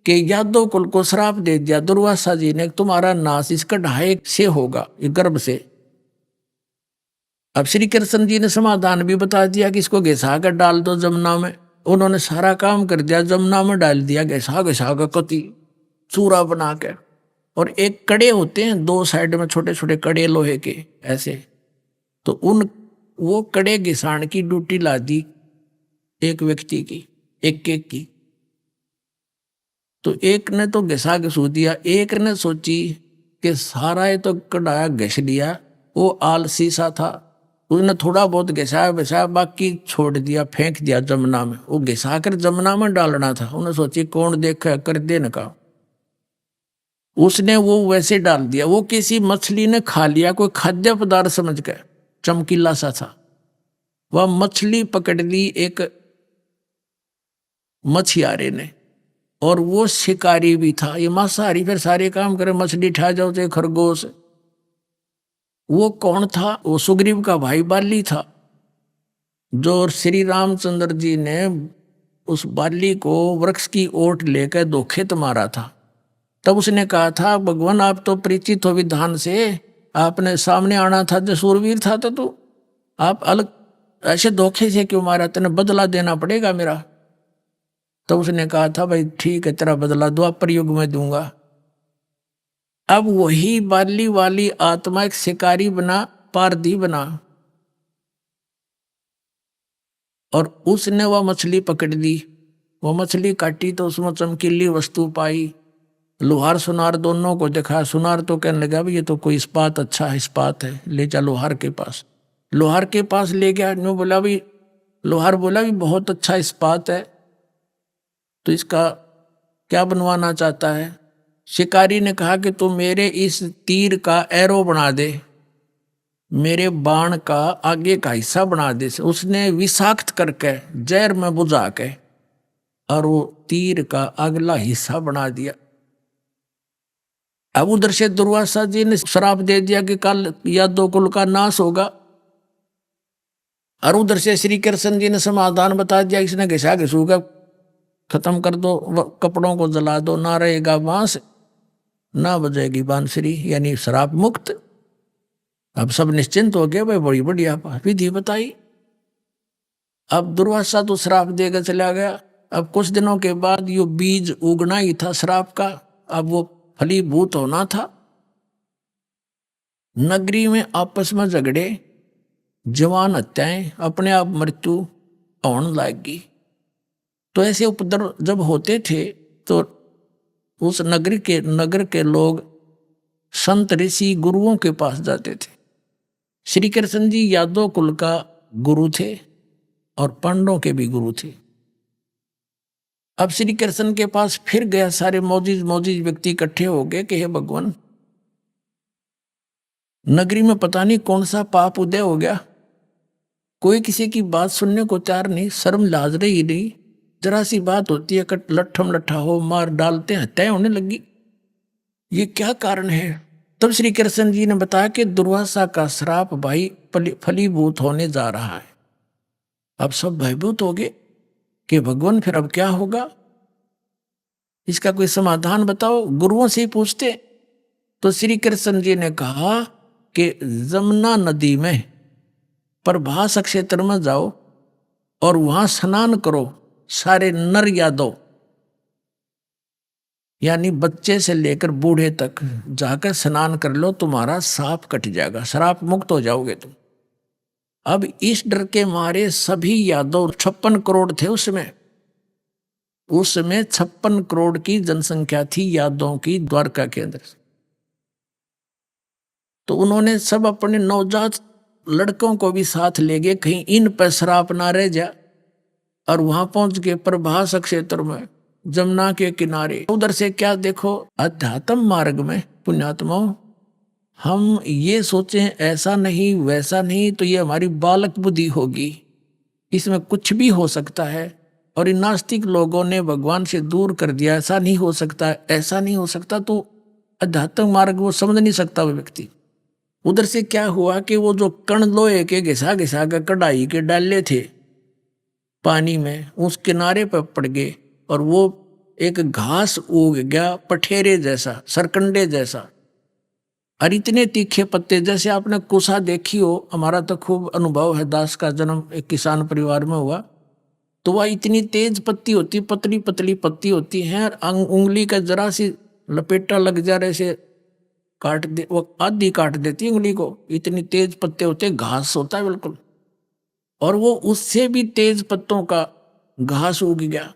Speaker 6: के यादव कुल को श्राप दे दिया दुर्वासा जी ने, तुम्हारा नाश इसका ढाई से होगा, ये गर्भ से। अब श्री कृष्ण जी ने समाधान भी बता दिया कि इसको घिसा कर डाल दो जमुना में। उन्होंने सारा काम कर दिया, जमुना में डाल दिया घिसा घिसा कर कति चूरा बना के। और एक कड़े होते हैं दो साइड में छोटे छोटे कड़े लोहे के ऐसे, तो वो कड़े घिसाण की ड्यूटी ला दी एक व्यक्ति की, एक की। तो एक ने तो घिसा घिसू दिया, एक ने सोची कि सारा ये तो कड़ाया घिस लिया, वो आलसी सा था, उसने थोड़ा बहुत घिसाया बाकी छोड़ दिया, फेंक दिया जमुना में। वो घिसा कर जमुना में डालना था, उन्हें सोची कौन देखा कर देने का, उसने वो वैसे डाल दिया। वो किसी मछली ने खा लिया, कोई खाद्य पदार्थ समझ कर, चमकीला सा था। वह मछली पकड़ ली एक मछियारे ने, और वो शिकारी भी था, ये मांसाहारी, फिर सारे काम करे, मछली ठा जाओ तो खरगोश। वो कौन था? वो सुग्रीव का भाई बाली था, जो श्री रामचंद्र जी ने उस बाली को वृक्ष की ओट लेकर धोखेत मारा था। तब उसने कहा था, भगवान आप तो परिचित हो विधान से, आपने सामने आना था, जो सूरवीर था तो आप अलग ऐसे धोखे से क्यों मारा, तेने बदला देना पड़ेगा मेरा। तो उसने कहा था, भाई ठीक है, तेरा बदला द्वापर युग में दूंगा। अब वही बाली वाली आत्मा एक शिकारी बना, पारधी बना, और उसने वह मछली पकड़ ली। वो मछली काटी तो उसमें चमकीली वस्तु पाई। लोहार सुनार दोनों को देखा। सुनार तो कहने लगा, भाई ये तो कोई इस्पात अच्छा है, इस्पात है, ले जा लोहार के पास। लोहार के पास ले गया, नो बोला भी, लोहार बोला भी बहुत अच्छा इस्पात है, तो इसका क्या बनवाना चाहता है। शिकारी ने कहा कि तू मेरे इस तीर का एरो बना दे, मेरे बाण का आगे का हिस्सा बना दे। उसने विषाक्त करके जहर में बुझा के और वो तीर का अगला हिस्सा बना दिया। अब उधर से दुर्वासा जी ने श्राप दे दिया कि कल यादव कुल का नाश होगा, और उधर से श्री कृष्ण जी ने समाधान बता दिया, इसने घिसा घिसूगा खत्म कर दो, कपड़ों को जला दो, ना रहेगा बांस ना बजेगी बांसुरी, यानी श्राप मुक्त। अब सब निश्चिंत हो गए, भाई बड़ी बढ़िया विधि बताई। अब दुर्वासा तो श्राप देकर चला गया। अब कुछ दिनों के बाद यो बीज उगना ही था श्राप का, अब वो फलीभूत होना था। नगरी में आपस में झगड़े, जवान हत्याएं, अपने आप मृत्यु होने लगी। तो ऐसे उपद्रव जब होते थे तो उस नगर के लोग संत ऋषि गुरुओं के पास जाते थे। श्री कृष्ण जी यादव कुल का गुरु थे और पांडवों के भी गुरु थे। अब श्री कृष्ण के पास फिर गया, सारे मौजिज व्यक्ति इकट्ठे हो गए कि हे भगवान, नगरी में पता नहीं कौन सा पाप उदय हो गया, कोई किसी की बात सुनने को तैयार नहीं, शर्म लाज रही नहीं, जरा सी बात होती है लट्ठम लट्ठा हो मार डालते, हत्याएं होने लगी, ये क्या कारण है। तब श्री कृष्ण जी ने बताया कि दुर्वासा का श्राप भाई फलीभूत होने जा रहा है। अब सब भयभूत हो गए कि भगवान फिर अब क्या होगा, इसका कोई समाधान बताओ। गुरुओं से ही पूछते तो श्री कृष्ण जी ने कहा कि जमुना नदी में प्रभास क्षेत्र में जाओ और वहां स्नान करो, सारे नर यादव यानी बच्चे से लेकर बूढ़े तक जाकर स्नान कर लो, तुम्हारा साप कट जाएगा, श्राप मुक्त हो जाओगे तुम। अब इस डर के मारे सभी यादव 56 करोड़ थे उसमें 56 करोड़ की जनसंख्या थी यादवों की द्वारका के अंदर। तो उन्होंने सब अपने नवजात लड़कों को भी साथ ले गए, कहीं इन पर श्राप ना रह जा। और वहां पहुंच के प्रभास क्षेत्र में जमुना के किनारे, उधर से क्या देखो, अध्यात्म मार्ग में पुण्यात्माओं, हम ये सोचें ऐसा नहीं वैसा नहीं, तो ये हमारी बालक बुद्धि होगी, इसमें कुछ भी हो सकता है। और इन नास्तिक लोगों ने भगवान से दूर कर दिया, ऐसा नहीं हो सकता, ऐसा नहीं हो सकता, तो आध्यात्मिक मार्ग वो समझ नहीं सकता वो व्यक्ति। उधर से क्या हुआ कि वो जो कण लोहे के घिसा घिसा के कढ़ाई के डाले थे पानी में, उस किनारे पर पड़ गए और वो एक घास उग गया, पठेरे जैसा, सरकंडे जैसा, और इतने तीखे पत्ते, जैसे आपने कुसा देखी हो। हमारा तो खूब अनुभव है, दास का जन्म एक किसान परिवार में हुआ, तो वह इतनी तेज पत्ती होती, पतली पतली पत्ती होती है, और उंगली का जरा सी लपेटा लग जा रहे से काट दे, वो आधी काट देती उंगली को, इतनी तेज पत्ते होते, घास होता है बिल्कुल। और वो उससे भी तेज पत्तों का घास उग गया।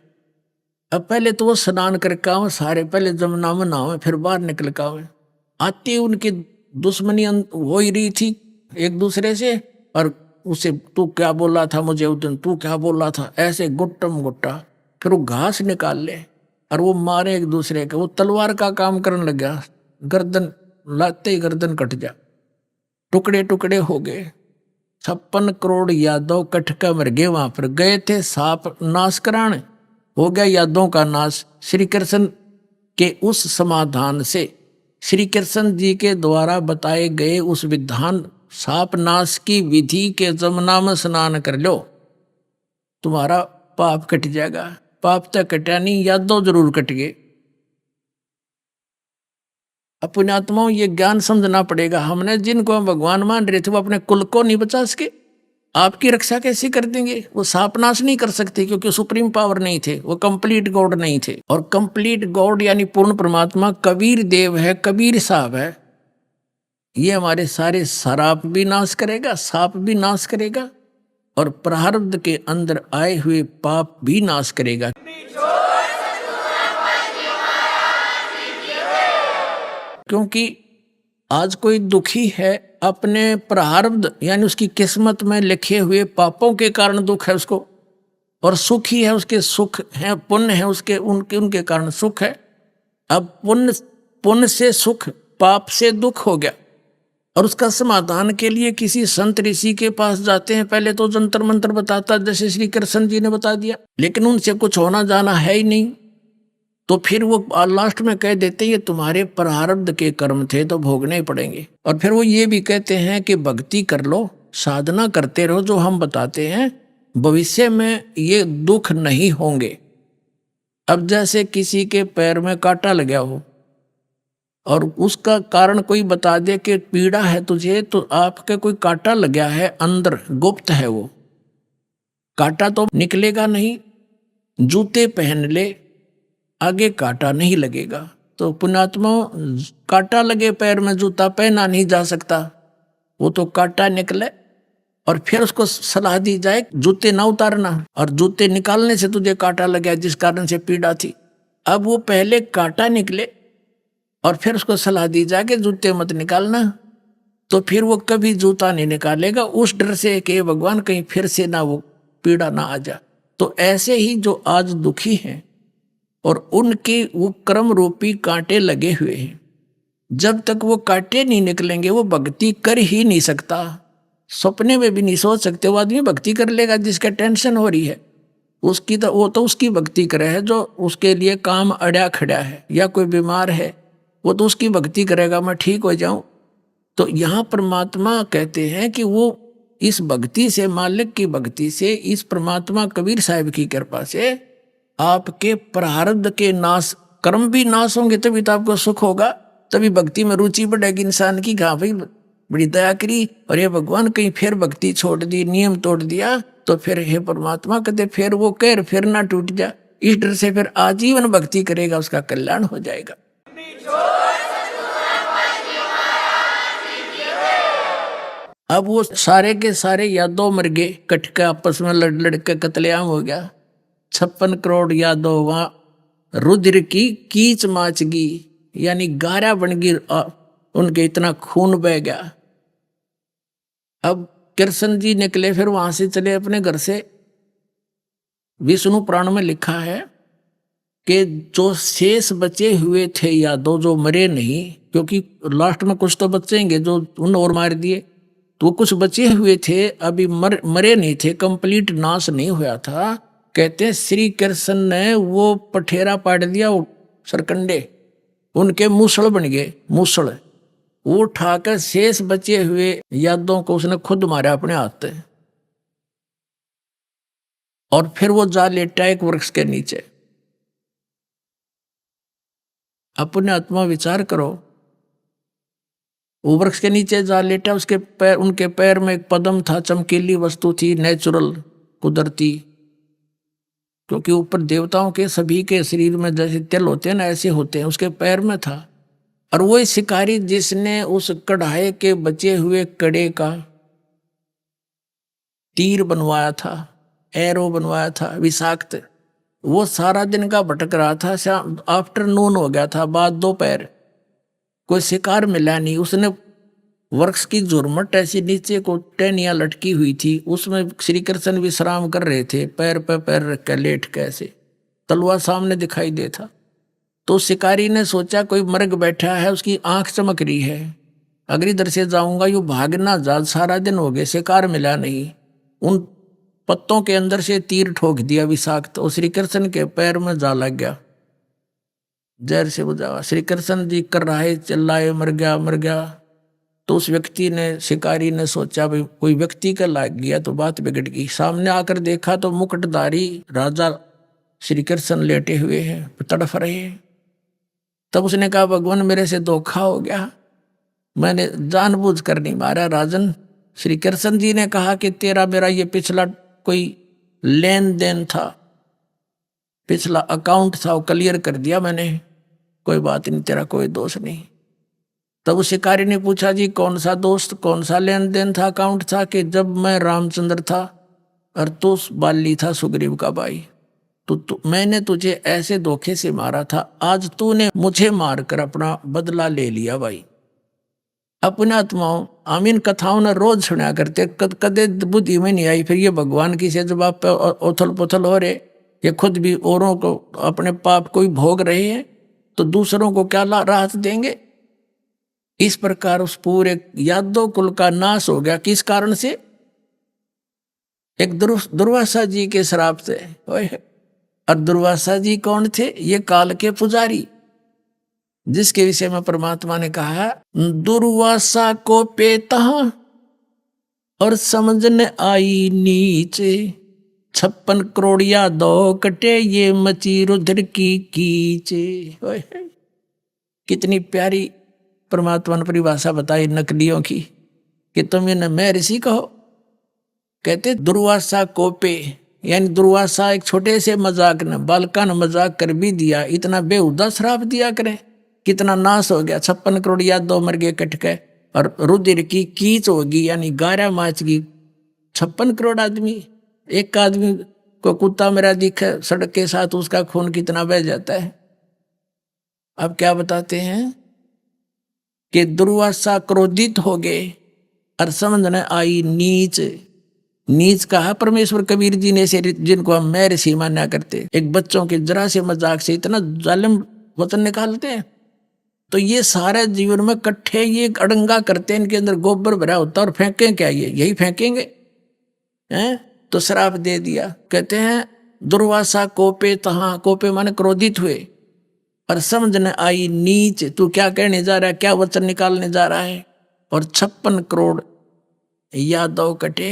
Speaker 6: अब पहले तो वो स्नान करके आवे सारे, पहले जमुना में नहावे, फिर बाहर निकल के आवे। आती उनकी दुश्मनी हो ही रही थी एक दूसरे से, और उसे तू क्या बोला था मुझे उस दिन, तू क्या बोला था, ऐसे गुट्टम गुट्टा। फिर वो घास निकाल ले और वो मारे एक दूसरे के, वो तलवार का काम करने लग गया, गर्दन लाते ही गर्दन कट जा, टुकड़े टुकड़े हो गए। 56 करोड़ यादव कटका मर गए। वहां पर गए थे सांप नाश कराने, हो गया यादों का नाश। श्री कृष्ण के उस समाधान से, श्री कृष्ण जी के द्वारा बताए गए उस विधान सांप नाश की विधि के जमुना में स्नान कर लो, तुम्हारा पाप कट जाएगा। पाप तो कटा नहीं, यादव जरूर कट गए। पुण्यात्माओं, ये ज्ञान समझना पड़ेगा। हमने जिनको हम भगवान मान रहे थे वो अपने कुल को नहीं बचा सके, आपकी रक्षा कैसे कर देंगे? वो सांपनाश नहीं कर सकते क्योंकि सुप्रीम पावर नहीं थे, वो कंप्लीट गॉड नहीं थे। और कंप्लीट गॉड यानी पूर्ण परमात्मा कबीर देव है, कबीर साहब है। ये हमारे सारे शराब भी नाश करेगा, सांप भी नाश करेगा, और प्रारब्ध के अंदर आए हुए पाप भी नाश करेगा। क्योंकि आज कोई दुखी है अपने प्रारब्ध यानी उसकी किस्मत में लिखे हुए पापों के कारण दुख है उसको, और सुखी है उसके सुख है, पुण्य है उसके उनके कारण सुख है। अब पुण्य से सुख, पाप से दुख हो गया, और उसका समाधान के लिए किसी संत ऋषि के पास जाते हैं। पहले तो जंतर मंत्र बताता जैसे श्री कृष्ण जी ने बता दिया, लेकिन उनसे कुछ होना जाना है ही नहीं। तो फिर वो लास्ट में कह देते हैं ये तुम्हारे प्रारब्ध के कर्म थे तो भोगने ही पड़ेंगे। और फिर वो ये भी कहते हैं कि भक्ति कर लो, साधना करते रहो, जो हम बताते हैं भविष्य में ये दुख नहीं होंगे। अब जैसे किसी के पैर में कांटा लगा हो और उसका कारण कोई बता दे कि पीड़ा है तुझे, तो आपके कोई कांटा लगा है अंदर, गुप्त है वो कांटा, तो निकलेगा नहीं। जूते पहन ले, आगे कांटा नहीं लगेगा। तो पुण्यात्मा, कांटा लगे पैर में जूता पहना नहीं जा सकता, वो तो कांटा निकले और फिर उसको सलाह दी जाए जूते ना उतारना, और जूते निकालने से तुझे कांटा लगा जिस कारण से पीड़ा थी। अब वो पहले कांटा निकले और फिर उसको सलाह दी जाए कि जूते मत निकालना, तो फिर वो कभी जूता नहीं निकालेगा, उस डर से कि भगवान कहीं फिर से ना वो पीड़ा ना आ जा। तो ऐसे ही जो आज दुखी हैं और उनके वो कर्म रूपी कांटे लगे हुए हैं, जब तक वो कांटे नहीं निकलेंगे वो भक्ति कर ही नहीं सकता। सपने में भी नहीं सोच सकते वो आदमी भक्ति कर लेगा जिसका टेंशन हो रही है उसकी, तो वो तो उसकी भक्ति करे है जो उसके लिए काम अड़ा खड़ा है, या कोई बीमार है वो तो उसकी भक्ति करेगा मैं ठीक हो जाऊं। तो यहाँ परमात्मा कहते हैं कि वो इस भक्ति से, मालिक की भक्ति से, इस परमात्मा कबीर साहिब की कृपा से आपके प्रारब्ध के नाश, कर्म भी नाश होंगे, तभी तो आपको सुख होगा, तभी भक्ति में रुचि बढ़ेगी इंसान की। हाँ भाई बड़ी दया करी और ये भगवान कहीं फिर भक्ति छोड़ दी, नियम तोड़ दिया, तो फिर हे परमात्मा कहते फिर वो कहर फिर ना टूट जा। इस डर से फिर आजीवन भक्ति करेगा, उसका कल्याण हो जाएगा। अब वो सारे के सारे यादव मर गए, कटके आपस में लड़ लड़ के कत्लेआम हो गया। 56 करोड़ यादव वहां रुद्र की कीच माचगी यानी गारा बन गई, उनके इतना खून बह गया। अब कृष्ण जी निकले, फिर वहां से चले अपने घर से। विष्णु पुराण में लिखा है कि जो शेष बचे हुए थे यादव, जो मरे नहीं, क्योंकि लास्ट में कुछ तो बचेंगे जो उन और मार दिए, तो कुछ बचे हुए थे, अभी मरे नहीं थे, कंप्लीट नाश नहीं हुआ था। कहते हैं श्री कृष्ण ने वो पठेरा पाट दिया, वो सरकंडे उनके मूसल बन गए, मूसल वो उठाकर शेष बचे हुए यादों को उसने खुद मारा अपने हाथ से, और फिर वो जा लेटा एक वृक्ष के नीचे। अपने आत्मा विचार करो, वो वृक्ष के नीचे जा लेटा, उसके पैर, उनके पैर में एक पद्म था, चमकीली वस्तु थी, नेचुरल, कुदरती, क्योंकि ऊपर देवताओं के सभी के शरीर में जैसे तिल होते हैं ना, ऐसे होते हैं, उसके पैर में था। और वही शिकारी जिसने उस कढ़ाई के बचे हुए कड़े का तीर बनवाया था, एरो बनवाया था विषाक्त, वो सारा दिन का भटक रहा था। शाम आफ्टरनून हो गया था, बाद दोपहर, कोई शिकार मिला नहीं। उसने वृक्ष की झुरमट ऐसी नीचे को टहनियां लटकी हुई थी, उसमें श्री कृष्ण विश्राम कर रहे थे, पैर पे पैर रख कर लेट कैसे, तलवार सामने दिखाई देता। तो शिकारी ने सोचा कोई मर्ग बैठा है, उसकी आंख चमक रही है, अगर इधर से जाऊंगा यू भागना जा, सारा दिन हो गए शिकार मिला नहीं। उन पत्तों के अंदर से तीर ठोक दिया विषाक्त, तो श्री कृष्ण के पैर में जा लग गया, जहर से बुझावा। श्री कृष्ण जी कर रहे चिल्लाए, मर गया मर गया। तो उस व्यक्ति ने, शिकारी ने सोचा भाई कोई व्यक्ति का लाग गया तो बात बिगड़ गई। सामने आकर देखा तो मुकुटधारी राजा श्री कृष्ण लेटे हुए हैं, तड़फ रहे हैं। तब उसने कहा भगवान मेरे से धोखा हो गया, मैंने जानबूझ कर नहीं मारा राजन। श्री कृष्ण जी ने कहा कि तेरा मेरा ये पिछला कोई लेन देन था, पिछला अकाउंट था, वो क्लियर कर दिया मैंने, कोई बात नहीं, तेरा कोई दोष नहीं। तब उस शिकारी ने पूछा जी कौन सा दोस्त, कौन सा लेन देन था, अकाउंट था? कि जब मैं रामचंद्र था और तू बाली था सुग्रीव का भाई, तो मैंने तुझे ऐसे धोखे से मारा था, आज तूने मुझे मारकर अपना बदला ले लिया भाई। अपने आत्माओं हम इन कथाओं ने रोज सुना करते, कदे बुद्धि में नहीं आई। फिर ये भगवान की से जब आप पे उथल पुथल हो रहे, ये खुद भी औरों को अपने पाप को ही भोग रहे हैं, तो दूसरों को क्या राहत देंगे? इस प्रकार उस पूरे यादव कुल का नाश हो गया। किस कारण से? एक दुर्वासा जी के श्राप से। और दुर्वासा जी कौन थे? ये काल के पुजारी, जिसके विषय में परमात्मा ने कहा दुर्वासा को पेता और समझने आई नीचे, 56 करोड़ यादव कटे ये मची रुद्र की कीचे। कितनी प्यारी परमात्मा ने परिभाषा बताई नकलियों की, कि तुम इन्हें मैं ऋषि कहो। कहते दुर्वासा कोपे, यानी दुर्वासा एक छोटे से मजाक ने, बालका ने मजाक कर भी दिया, इतना बेहुदा श्राप दिया करें, कितना नाश हो गया। 56 करोड़ यादव मर गए कट के, और रुद्र की कीच होगी, यानी 11 मार्च की 56 करोड़ आदमी। एक आदमी को कुत्ता मेरा दिखे सड़क के साथ, उसका खून कितना बह जाता है। अब क्या बताते हैं कि दुर्वासा क्रोधित हो गए और समझने आई नीच। नीच कहा परमेश्वर कबीर जी ने, से जिनको हम मैं ऋषि माना करते, एक बच्चों के जरा से मजाक से इतना जालिम वचन निकालते हैं। तो ये सारे जीवन में कट्ठे ये अड़ंगा करते हैं, इनके अंदर गोबर भरा होता है, और फेंकें क्या ये यही फेंकेंगे हैं? तो श्राप दे दिया। कहते हैं दुर्वासा कोपे तहाँ, कोपे माने क्रोधित हुए, और समझने आई नीच। तू क्या कहने जा रहा है, क्या वचन निकालने जा रहा है? और 56 करोड़ यादव कटे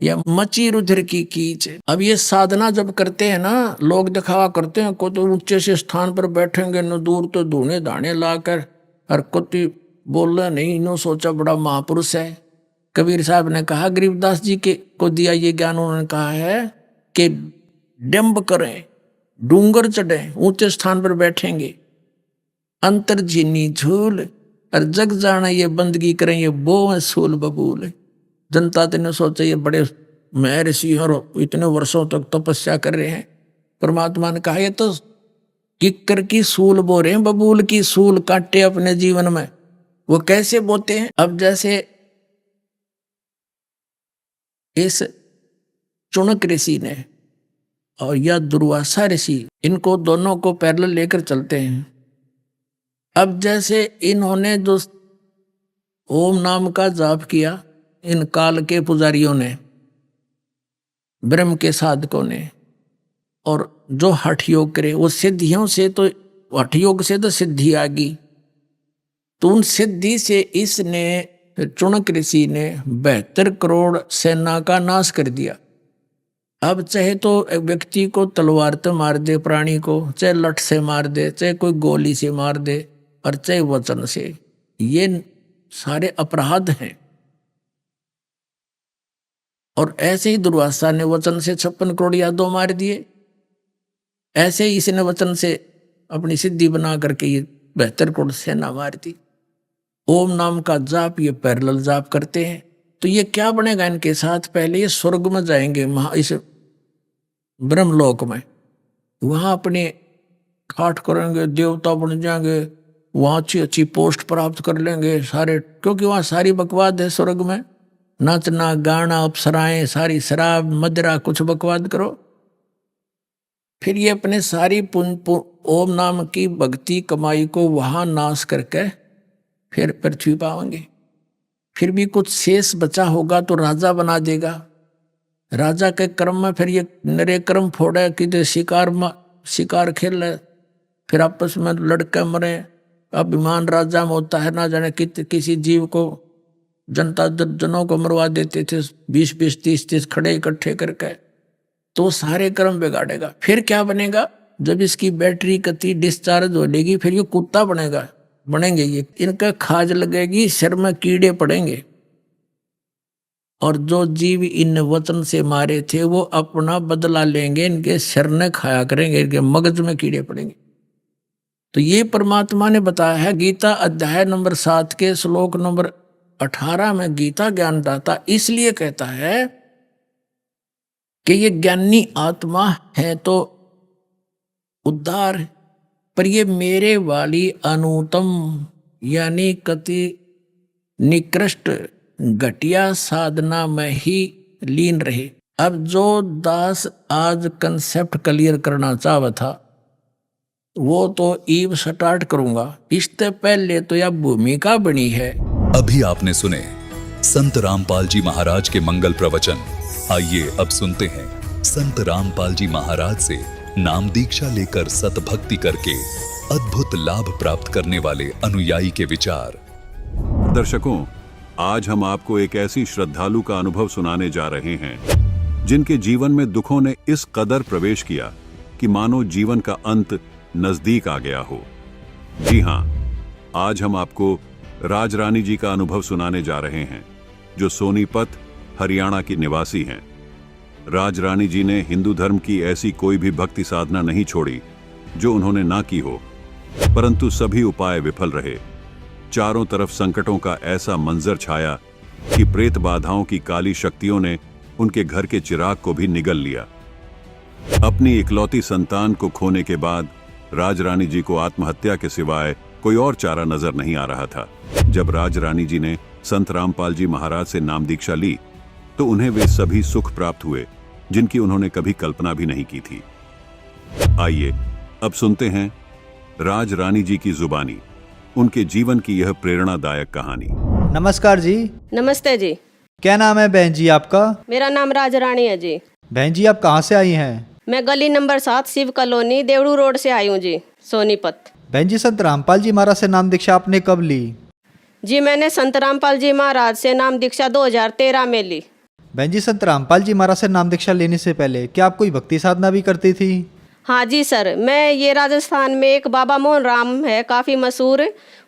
Speaker 6: या मची रुद्र की कीच। अब ये साधना जब करते हैं ना, लोग दिखावा करते हैं, को तो ऊंचे से स्थान पर बैठेंगे न, दूर तो धूने दाने लाकर, और कुछ बोल रहे नहीं, इन्हों सोचा बड़ा महापुरुष है। कबीर साहब ने कहा, गरीबदास जी के को दिया ये ज्ञान, उन्होंने कहा है कि डंब करें, डूंगर चढ़े, ऊंचे स्थान पर बैठेंगे, अंतर झीनी झूल, और जग जाना ये बंदगी करें, ये बो सूल बबूल। जनता ने सोचा ये बड़े मैं ऋषि और इतने वर्षों तक तपस्या कर रहे हैं। परमात्मा ने कहा ये तो किक्कर की सूल बो रहे हैं, बबूल की सूल काटे अपने जीवन में। वो कैसे बोते हैं? अब जैसे इस चुनक ऋषि ने और या दुर्वासा ऋषि, इनको दोनों को पैरेलल लेकर चलते हैं। अब जैसे इन्होंने जो ओम नाम का जाप किया, इन काल के पुजारियों ने, ब्रह्म के साधकों ने, और जो हठ योग करे वो सिद्धियों से, तो हठ योग से तो सिद्धि आ गई, तो उन सिद्धि से इसने चुणक ऋषि ने 72 करोड़ सेना का नाश कर दिया। अब चाहे तो एक व्यक्ति को तलवार से मार दे, प्राणी को चाहे लठ से मार दे, चाहे कोई गोली से मार दे, और चाहे वचन से, ये सारे अपराध हैं। और ऐसे ही दुर्वासा ने वचन से 56 करोड़ यादव मार दिए, ऐसे ही इसने वचन से अपनी सिद्धि बना करके ये 72 करोड़ सेना मार दी। ओम नाम का जाप ये पैरेलल जाप करते हैं, तो ये क्या बनेगा इनके साथ? पहले ये स्वर्ग में जाएंगे, इस ब्रह्मलोक में, वहां अपने ठाठ करेंगे, देवता बन जाएंगे, वहां अच्छी अच्छी पोस्ट प्राप्त कर लेंगे सारे, क्योंकि वहां सारी बकवाद है स्वर्ग में, नाचना गाना अप्सराएं, सारी शराब मदिरा, कुछ बकवाद करो। फिर ये अपने सारी ओम नाम की भक्ति कमाई को वहां नाश करके फिर पृथ्वी पाएंगे। फिर भी कुछ शेष बचा होगा तो राजा बना देगा। राजा के कर्म में फिर ये नरे कर्म फोड़े कि शिकार खेल रहे, फिर आपस में लड़के मरे। अभिमान राजा में होता है, ना जाने किसी जीव को, जनता जनों को मरवा देते थे 20-20, 30-30 खड़े इकट्ठे करके, तो सारे कर्म बिगाड़ेगा। फिर क्या बनेगा? जब इसकी बैटरी कति डिस्चार्ज हो लेगी, फिर ये कुत्ता बनेंगे ये, इनका खाज लगेगी, सिर में कीड़े पड़ेंगे, और जो जीव इन वचन से मारे थे वो अपना बदला लेंगे, इनके सिर ने खाया करेंगे, इनके मगज में कीड़े पड़ेंगे। तो ये परमात्मा ने बताया है गीता अध्याय नंबर 7 के श्लोक नंबर 18 में। गीता ज्ञानदाता इसलिए कहता है कि ये ज्ञानी आत्मा है तो उद्धार, पर ये मेरे वाली अनुत्तम यानी कति निकृष्ट घटिया साधना में ही लीन रहे। अब जो दास आज कंसेप्ट क्लियर करना चाहता था वो तो ईव स्टार्ट करूंगा, इससे पहले तो यह भूमिका बनी है।
Speaker 5: अभी आपने सुने संत रामपाल जी महाराज के मंगल प्रवचन। आइए अब सुनते हैं संत रामपाल जी महाराज से नाम दीक्षा लेकर सतभक्ति करके अद्भुत लाभ प्राप्त करने वाले अनुयायी के विचार।
Speaker 2: दर्शकों, आज हम आपको एक ऐसी श्रद्धालु का अनुभव सुनाने जा रहे हैं जिनके जीवन में दुखों ने इस कदर प्रवेश किया कि मानो जीवन का अंत नजदीक आ गया हो। जी हां, आज हम आपको राजरानी जी का अनुभव सुनाने जा रहे हैं, जो सोनीपत हरियाणा की निवासी हैं। राजरानी जी ने हिंदू धर्म की ऐसी कोई भी भक्ति साधना नहीं छोड़ी जो उन्होंने ना की हो, परंतु सभी उपाय विफल रहे। चारों तरफ संकटों का ऐसा मंजर छाया कि प्रेत बाधाओं की काली शक्तियों ने उनके घर के चिराग को भी निगल लिया। अपनी इकलौती संतान को खोने के बाद राजरानी जी को आत्महत्या के सिवाय कोई और चारा नजर नहीं आ रहा था। जब राजरानी जी ने संत रामपाल जी महाराज से नाम दीक्षा ली तो उन्हें वे सभी सुख प्राप्त हुए जिनकी उन्होंने कभी कल्पना भी नहीं की थी। आइए अब सुनते हैं राजरानी जी की जुबानी उनके जीवन की यह प्रेरणादायक कहानी।
Speaker 7: नमस्कार जी।
Speaker 8: नमस्ते जी।
Speaker 7: क्या नाम है बहन जी आपका?
Speaker 8: मेरा नाम राजरानी है जी।
Speaker 7: बहन जी आप कहाँ से आई हैं?
Speaker 8: मैं गली नंबर 7 शिव कॉलोनी देवड़ू रोड से आई हूँ जी, सोनीपत।
Speaker 7: बहन जी संत रामपाल जी महाराज से नाम दीक्षा आपने कब ली?
Speaker 8: जी मैंने संत रामपाल जी महाराज से नाम दीक्षा 2013 में ली।
Speaker 7: बहन जी संत रामपाल जी महाराज से नाम दीक्षा लेने से पहले क्या आप कोई भक्ति साधना भी करती थी?
Speaker 8: हाँ जी सर, मैं ये राजस्थान में एक बाबा मोहन राम है काफ़ी मशहूर,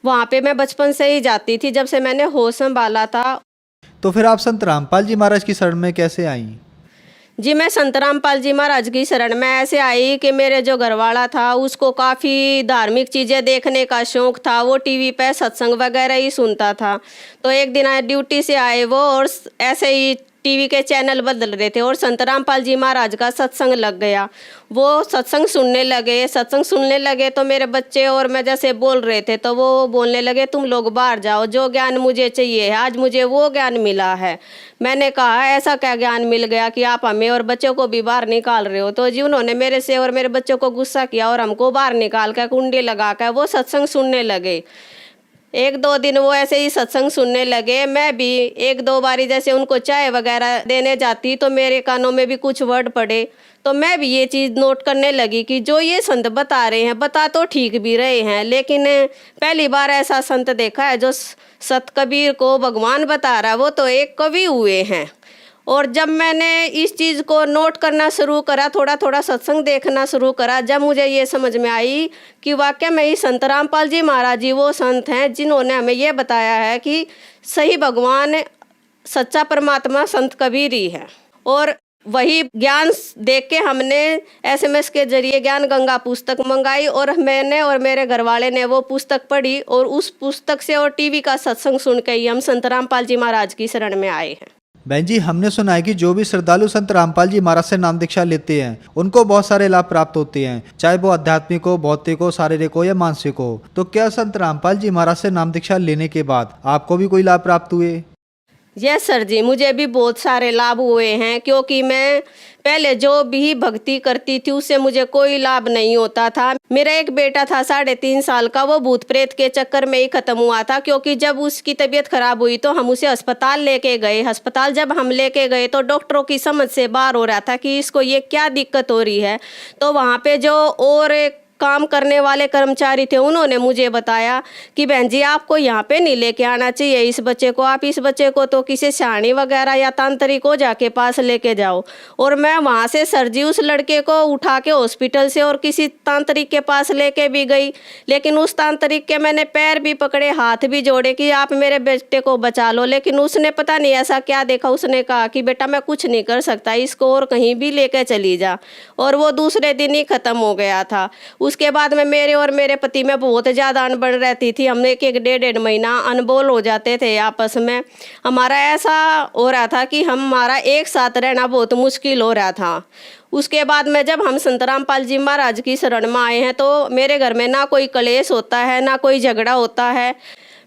Speaker 8: वहाँ पे मैं बचपन से ही जाती थी जब से मैंने होश संभाला था।
Speaker 7: तो फिर आप संत रामपाल जी महाराज की शरण में कैसे आई?
Speaker 8: जी मैं संत रामपाल जी महाराज की शरण में ऐसे आई कि मेरे जो घरवाला था उसको काफ़ी धार्मिक चीज़ें देखने का शौक़ था, वो टीवी पे सत्संग वगैरह ही सुनता था। तो एक दिन ड्यूटी से आए वो और ऐसे ही टीवी के चैनल बदल रहे थे और संत रामपाल जी महाराज का सत्संग लग गया। वो सत्संग सुनने लगे तो मेरे बच्चे और मैं जैसे बोल रहे थे तो वो बोलने लगे तुम लोग बाहर जाओ, जो ज्ञान मुझे चाहिए है आज मुझे वो ज्ञान मिला है। मैंने कहा ऐसा क्या ज्ञान मिल गया कि आप हमें और बच्चों को भी बाहर निकाल रहे हो। तो जी उन्होंने मेरे से और मेरे बच्चों को गुस्सा किया और हमको बाहर निकाल कर कुंडी लगा कर वो सत्संग सुनने लगे। 1-2 दिन वो ऐसे ही सत्संग सुनने लगे। मैं भी 1-2 बारी जैसे उनको चाय वगैरह देने जाती तो मेरे कानों में भी कुछ वर्ड पड़े, तो मैं भी ये चीज़ नोट करने लगी कि जो ये संत बता रहे हैं बता तो ठीक भी रहे हैं, लेकिन पहली बार ऐसा संत देखा है जो सत कबीर को भगवान बता रहा है, वो तो एक कवि हुए हैं। और जब मैंने इस चीज़ को नोट करना शुरू करा, थोड़ा थोड़ा सत्संग देखना शुरू करा, जब मुझे ये समझ में आई कि वाकई में ही संत रामपाल जी महाराज जी वो संत हैं जिन्होंने हमें ये बताया है कि सही भगवान सच्चा परमात्मा संत कबीर ही है। और वही ज्ञान देख के हमने SMS के जरिए ज्ञान गंगा पुस्तक मंगाई और मैंने और मेरे घर वाले ने वो पुस्तक पढ़ी और उस पुस्तक से और टीवी का सत्संग सुन के ही हम संत रामपाल जी महाराज की शरण में आए हैं।
Speaker 7: बहन जी, हमने सुना है कि जो भी श्रद्धालु संत रामपाल जी महाराज से नाम दीक्षा लेते हैं उनको बहुत सारे लाभ प्राप्त होते हैं, चाहे वो आध्यात्मिक हो, भौतिक हो, शारीरिक हो या मानसिक हो। तो क्या संत रामपाल जी महाराज से नाम दीक्षा लेने के बाद आपको भी कोई लाभ प्राप्त हुए?
Speaker 8: यस सर जी, मुझे भी बहुत सारे लाभ हुए हैं, क्योंकि मैं पहले जो भी भक्ति करती थी उससे मुझे कोई लाभ नहीं होता था। मेरा एक बेटा था 3.5 साल का, वो भूत प्रेत के चक्कर में ही खत्म हुआ था, क्योंकि जब उसकी तबीयत खराब हुई तो हम उसे अस्पताल लेके गए। अस्पताल जब हम लेके गए तो डॉक्टरों की समझ से बाहर हो रहा था कि इसको ये क्या दिक्कत हो रही है। तो वहाँ पे जो और काम करने वाले कर्मचारी थे उन्होंने मुझे बताया कि बहन जी आपको यहाँ पे नहीं लेके आना चाहिए इस बच्चे को, आप इस बच्चे को तो किसी सियाणी वगैरह या तांत्रिक को जाके पास लेके जाओ। और मैं वहाँ से सर जी उस लड़के को उठा के हॉस्पिटल से और किसी तांत्रिक के पास लेके भी गई, लेकिन उस तांत्रिक के मैंने पैर भी पकड़े, हाथ भी जोड़े कि आप मेरे बेटे को बचा लो, लेकिन उसने पता नहीं ऐसा क्या देखा, उसने कहा कि बेटा मैं कुछ नहीं कर सकता, इसको और कहीं भी लेके चली जा। और वो दूसरे दिन ही ख़त्म हो गया था। उसके बाद में मेरे और मेरे पति में बहुत ज़्यादा अनबन रहती थी। हम 1-1 महीना अनबोल हो जाते थे आपस में। हमारा ऐसा हो रहा था कि हमारा एक साथ रहना बहुत मुश्किल हो रहा था। उसके बाद में जब हम संत रामपाल जी महाराज की शरण में आए हैं तो मेरे घर में ना कोई कलेश होता है, ना कोई झगड़ा होता है।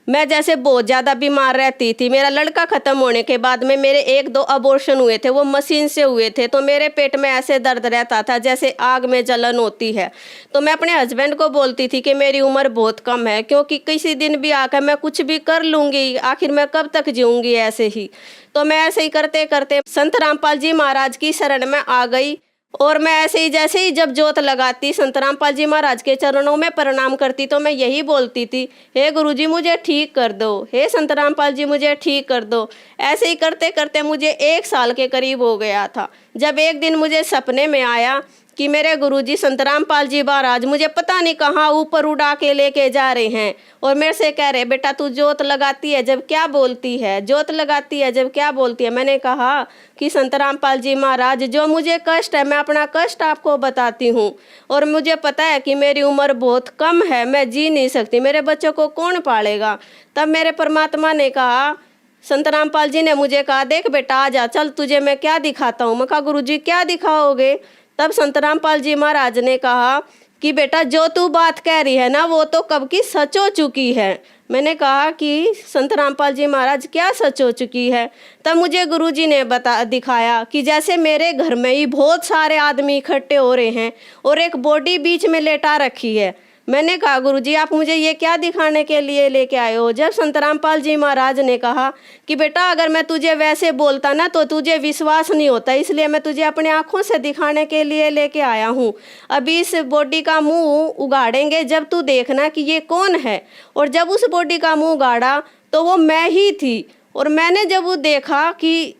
Speaker 8: मैं जैसे बहुत ज़्यादा बीमार रहती थी। मेरा लड़का ख़त्म होने के बाद में मेरे 1-2 अबॉर्शन हुए थे, वो मशीन से हुए थे, तो मेरे पेट में ऐसे दर्द रहता था जैसे आग में जलन होती है। तो मैं अपने हस्बैंड को बोलती थी कि मेरी उम्र बहुत कम है, क्योंकि किसी दिन भी आकर मैं कुछ भी कर लूँगी, आखिर मैं कब तक जीऊँगी ऐसे ही। तो मैं ऐसे ही करते करते संत रामपाल जी महाराज की शरण में आ गई। और मैं ऐसे ही जैसे ही जब जोत लगाती संत रामपाल जी महाराज के चरणों में प्रणाम करती तो मैं यही बोलती थी, हे गुरुजी मुझे ठीक कर दो, हे संत रामपाल जी मुझे ठीक कर दो। ऐसे ही करते करते मुझे 1 साल के करीब हो गया था, जब एक दिन मुझे सपने में आया कि मेरे गुरुजी संत रामपाल जी महाराज मुझे पता नहीं कहाँ ऊपर उड़ा के लेके जा रहे हैं और मेरे से कह रहे बेटा तू जोत लगाती है जब क्या बोलती है, जोत लगाती है जब क्या बोलती है। मैंने कहा कि संत रामपाल जी महाराज जो मुझे कष्ट है मैं अपना कष्ट आपको बताती हूँ, और मुझे पता है कि मेरी उम्र बहुत कम है, मैं जी नहीं सकती, मेरे बच्चों को कौन पालेगा। तब मेरे परमात्मा ने कहा, संत रामपाल जी ने मुझे कहा देख बेटा आ जा, चल तुझे मैं क्या दिखाता हूँ। मैं कहा गुरुजी क्या दिखाओगे। तब संत रामपाल जी महाराज ने कहा कि बेटा जो तू बात कह रही है ना वो तो कब की सच हो चुकी है। मैंने कहा कि संत रामपाल जी महाराज क्या सच हो चुकी है। तब मुझे गुरुजी ने दिखाया कि जैसे मेरे घर में ही बहुत सारे आदमी इकट्ठे हो रहे हैं और एक बॉडी बीच में लेटा रखी है। मैंने कहा गुरुजी आप मुझे ये क्या दिखाने के लिए लेके आए हो। जब संत रामपाल जी महाराज ने कहा कि बेटा अगर मैं तुझे वैसे बोलता ना तो तुझे विश्वास नहीं होता, इसलिए मैं तुझे अपने आँखों से दिखाने के लिए लेके आया हूँ। अभी इस बॉडी का मुंह उगाड़ेंगे, जब तू देखना कि ये कौन है। और जब उस बॉडी का मुंह उगाड़ा तो वो मैं ही थी। और मैंने जब वो देखा कि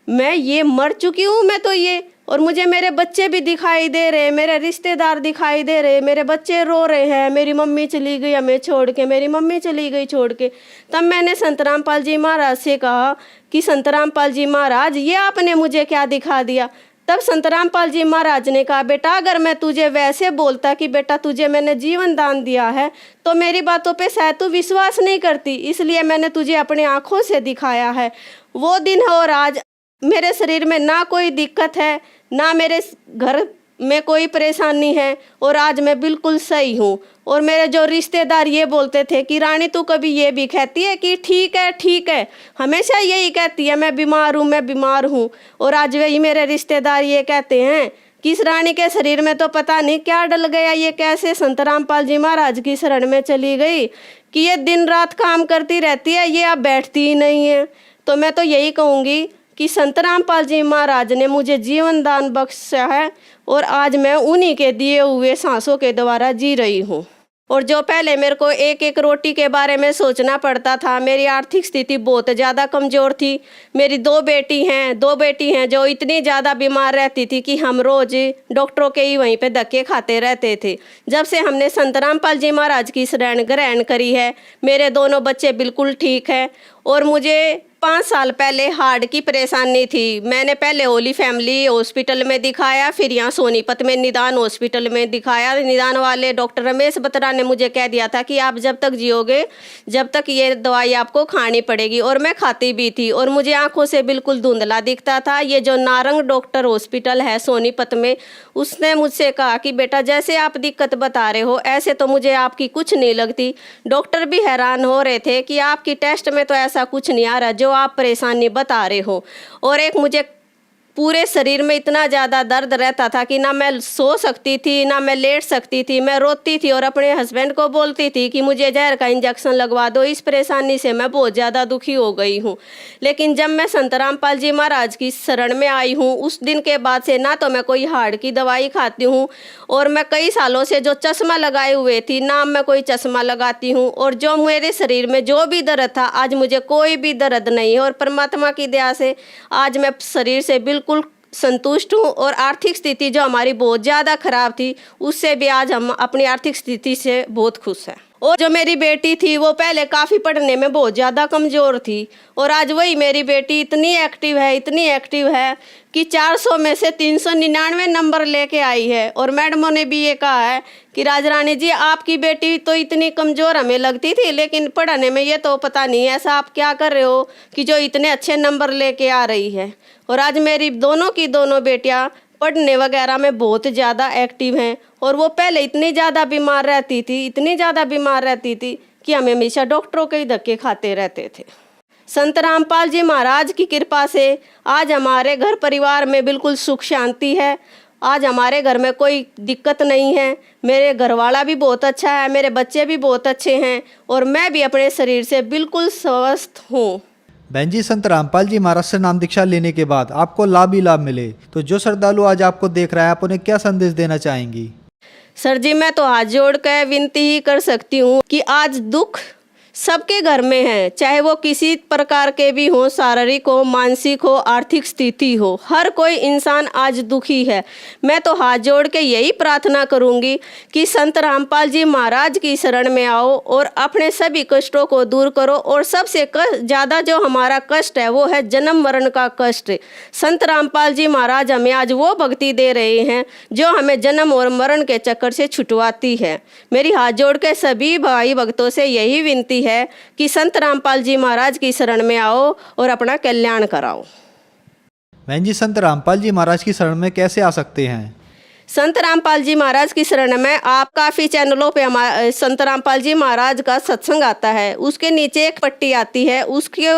Speaker 8: मैं ये मर चुकी हूँ, मैं तो ये, और मुझे मेरे बच्चे भी दिखाई दे रहे, मेरे रिश्तेदार दिखाई दे रहे, मेरे बच्चे रो रहे हैं, मेरी मम्मी चली गई हमें छोड़ के, मेरी मम्मी चली गई छोड़ के। तब मैंने संत रामपाल जी महाराज से कहा कि संत रामपाल जी महाराज ये आपने मुझे क्या दिखा दिया। तब संत रामपाल जी महाराज ने कहा बेटा अगर मैं तुझे वैसे बोलता कि बेटा तुझे मैंने जीवन दान दिया है तो मेरी बातों पे शायद तू विश्वास नहीं करती, इसलिए मैंने तुझे अपने आँखों से दिखाया है। वो दिन और आज मेरे शरीर में ना कोई दिक्कत है, ना मेरे घर में कोई परेशानी है, और आज मैं बिल्कुल सही हूँ। और मेरे जो रिश्तेदार ये बोलते थे कि रानी तू कभी ये भी कहती है कि ठीक है ठीक है, हमेशा यही कहती है मैं बीमार हूँ मैं बीमार हूँ। और आज वही मेरे रिश्तेदार ये कहते हैं कि इस रानी के शरीर में तो पता नहीं क्या डल गया, ये कैसे संत रामपाल जी महाराज की शरण में चली गई कि ये दिन रात काम करती रहती है, ये अब बैठती ही नहीं है। तो मैं तो यही कहूँगी कि संत रामपाल जी महाराज ने मुझे जीवन दान बख्शा है, और आज मैं उन्हीं के दिए हुए सांसों के द्वारा जी रही हूँ। और जो पहले मेरे को एक एक रोटी के बारे में सोचना पड़ता था, मेरी आर्थिक स्थिति बहुत ज़्यादा कमज़ोर थी। मेरी दो बेटी हैं जो इतनी ज़्यादा बीमार रहती थी कि हम रोज़ डॉक्टरों के ही वहीं पे धक्के खाते रहते थे। जब से हमने संत रामपाल जी महाराज की शरण ग्रहण करी है, मेरे दोनों बच्चे बिल्कुल ठीक हैं। और मुझे 5 साल पहले हार्ट की परेशानी थी। मैंने पहले होली फैमिली हॉस्पिटल में दिखाया, फिर यहाँ सोनीपत में निदान हॉस्पिटल में दिखाया। निदान वाले डॉक्टर रमेश बत्रा ने मुझे कह दिया था कि आप जब तक जियोगे जब तक ये दवाई आपको खानी पड़ेगी, और मैं खाती भी थी। और मुझे आंखों से बिल्कुल धुंधला दिखता था। ये जो नारंग डॉक्टर हॉस्पिटल है सोनीपत में, उसने मुझसे कहा कि बेटा जैसे आप दिक्कत बता रहे हो ऐसे तो मुझे आपकी कुछ नहीं लगती। डॉक्टर भी हैरान हो रहे थे कि आपकी टेस्ट में तो ऐसा कुछ नहीं आ रहा जो आप परेशानी बता रहे हो। और एक मुझे पूरे शरीर में इतना ज़्यादा दर्द रहता था कि ना मैं सो सकती थी ना मैं लेट सकती थी। मैं रोती थी और अपने हस्बैंड को बोलती थी कि मुझे जहर का इंजेक्शन लगवा दो, इस परेशानी से मैं बहुत ज़्यादा दुखी हो गई हूँ। लेकिन जब मैं संत रामपाल जी महाराज की शरण में आई हूँ, उस दिन के बाद से ना तो मैं कोई हार्ट की दवाई खाती हूँ, और मैं कई सालों से जो चश्मा लगाए हुए थी ना मैं कोई चश्मा लगाती हूँ। और जो मेरे शरीर में जो भी दर्द था आज मुझे कोई भी दर्द नहीं है। और परमात्मा की दया से आज मैं शरीर से बिल्कुल संतुष्ट हूँ। और आर्थिक स्थिति जो हमारी बहुत ज़्यादा खराब थी उससे भी आज हम अपनी आर्थिक स्थिति से बहुत खुश हैं। और जो मेरी बेटी थी वो पहले काफ़ी पढ़ने में बहुत ज़्यादा कमज़ोर थी, और आज वही मेरी बेटी इतनी एक्टिव है कि 400 में से 399 नंबर लेके आई है। और मैडमों ने भी ये कहा है कि राजरानी जी आपकी बेटी तो इतनी कमज़ोर हमें लगती थी, लेकिन पढ़ने में ये तो पता नहीं ऐसा आप क्या कर रहे हो कि जो इतने अच्छे नंबर लेके आ रही है। और आज मेरी दोनों की दोनों बेटियाँ पढ़ने वगैरह में बहुत ज़्यादा एक्टिव हैं। और वो पहले इतनी ज़्यादा बीमार रहती थी कि हम हमेशा डॉक्टरों के ही धक्के खाते रहते थे। संत रामपाल जी महाराज की कृपा से आज हमारे घर परिवार में बिल्कुल सुख शांति है। आज हमारे घर में कोई दिक्कत नहीं है। मेरे घरवाला भी बहुत अच्छा है, मेरे बच्चे भी बहुत अच्छे हैं, और मैं भी अपने शरीर से बिल्कुल स्वस्थ हूँ।
Speaker 7: बहन जी, संत रामपाल जी महाराज से नाम दीक्षा लेने के बाद आपको लाभ ही लाभ मिले, तो जो श्रद्धालु आज आपको देख रहा है आप उन्हें क्या संदेश देना चाहेंगी?
Speaker 8: सर जी, मैं तो हाथ जोड़ कर विनती ही कर सकती हूँ कि आज दुख सबके घर में है, चाहे वो किसी प्रकार के भी हो, शारीरिक हो, मानसिक हो, आर्थिक स्थिति हो, हर कोई इंसान आज दुखी है। मैं तो हाथ जोड़ के यही प्रार्थना करूंगी कि संत रामपाल जी महाराज की शरण में आओ और अपने सभी कष्टों को दूर करो। और सबसे ज़्यादा जो हमारा कष्ट है वो है जन्म मरण का कष्ट। संत रामपाल जी महाराज हमें आज वो भक्ति दे रहे हैं जो हमें जन्म और मरण के चक्कर से छुटवाती है। मेरी हाथ जोड़ के सभी भाई भक्तों से यही विनती है कि संत रामपाल जी महाराज की शरण में आओ और अपना कल्याण कराओ।
Speaker 7: बहन जी, संत रामपाल जी महाराज की शरण में कैसे आ सकते हैं?
Speaker 8: संत रामपाल जी महाराज की शरण में आप काफ़ी चैनलों पे हमारा संत रामपाल जी महाराज का सत्संग आता है, उसके नीचे एक पट्टी आती है, उसके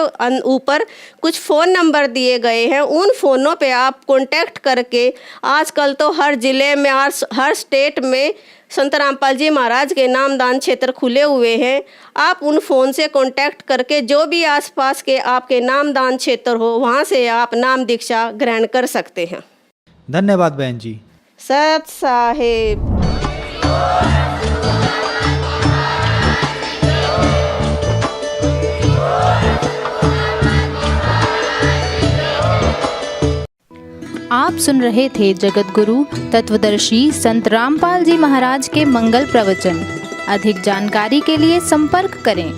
Speaker 8: ऊपर कुछ फ़ोन नंबर दिए गए हैं। उन फ़ोनों पे आप कांटेक्ट करके, आजकल तो हर ज़िले में हर स्टेट में संत रामपाल जी महाराज के नामदान क्षेत्र खुले हुए हैं। आप उन फ़ोन से कांटेक्ट करके जो भी आसपास के आपके नामदान क्षेत्र हो वहाँ से आप नाम दीक्षा ग्रहण कर सकते हैं।
Speaker 7: धन्यवाद बहन जी।
Speaker 8: सत साहेब।
Speaker 9: आप सुन रहे थे जगत गुरु तत्वदर्शी संत रामपाल जी महाराज के मंगल प्रवचन। अधिक जानकारी के लिए संपर्क करें।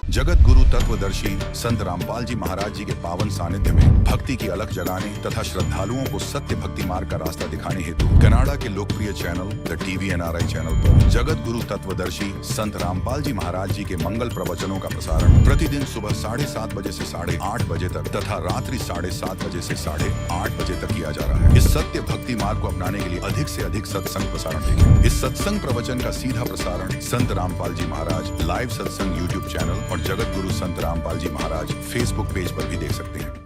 Speaker 2: जगत गुरु तत्वदर्शी संत रामपाल जी महाराज जी के पावन सानिध्य में भक्ति की अलख जगाने तथा श्रद्धालुओं को सत्य भक्ति मार्ग का रास्ता दिखाने हेतु कनाडा के लोकप्रिय channel the TV NRI channel पर जगत गुरु तत्वदर्शी संत रामपाल जी महाराज जी के मंगल प्रवचनों का प्रसारण प्रतिदिन सुबह 7:30 बजे से 8:30 बजे तक तथा रात्रि 7:30 बजे से 8:30 बजे तक किया जा रहा है। इस सत्य भक्ति मार्ग को अपनाने के लिए अधिक से अधिक सत्संग प्रसारण देखें। इस सत्संग प्रवचन का सीधा प्रसारण संत रामपाल जी महाराज लाइव सत्संग YouTube चैनल और जगत गुरु संत रामपाल जी महाराज Facebook पेज पर भी देख सकते हैं।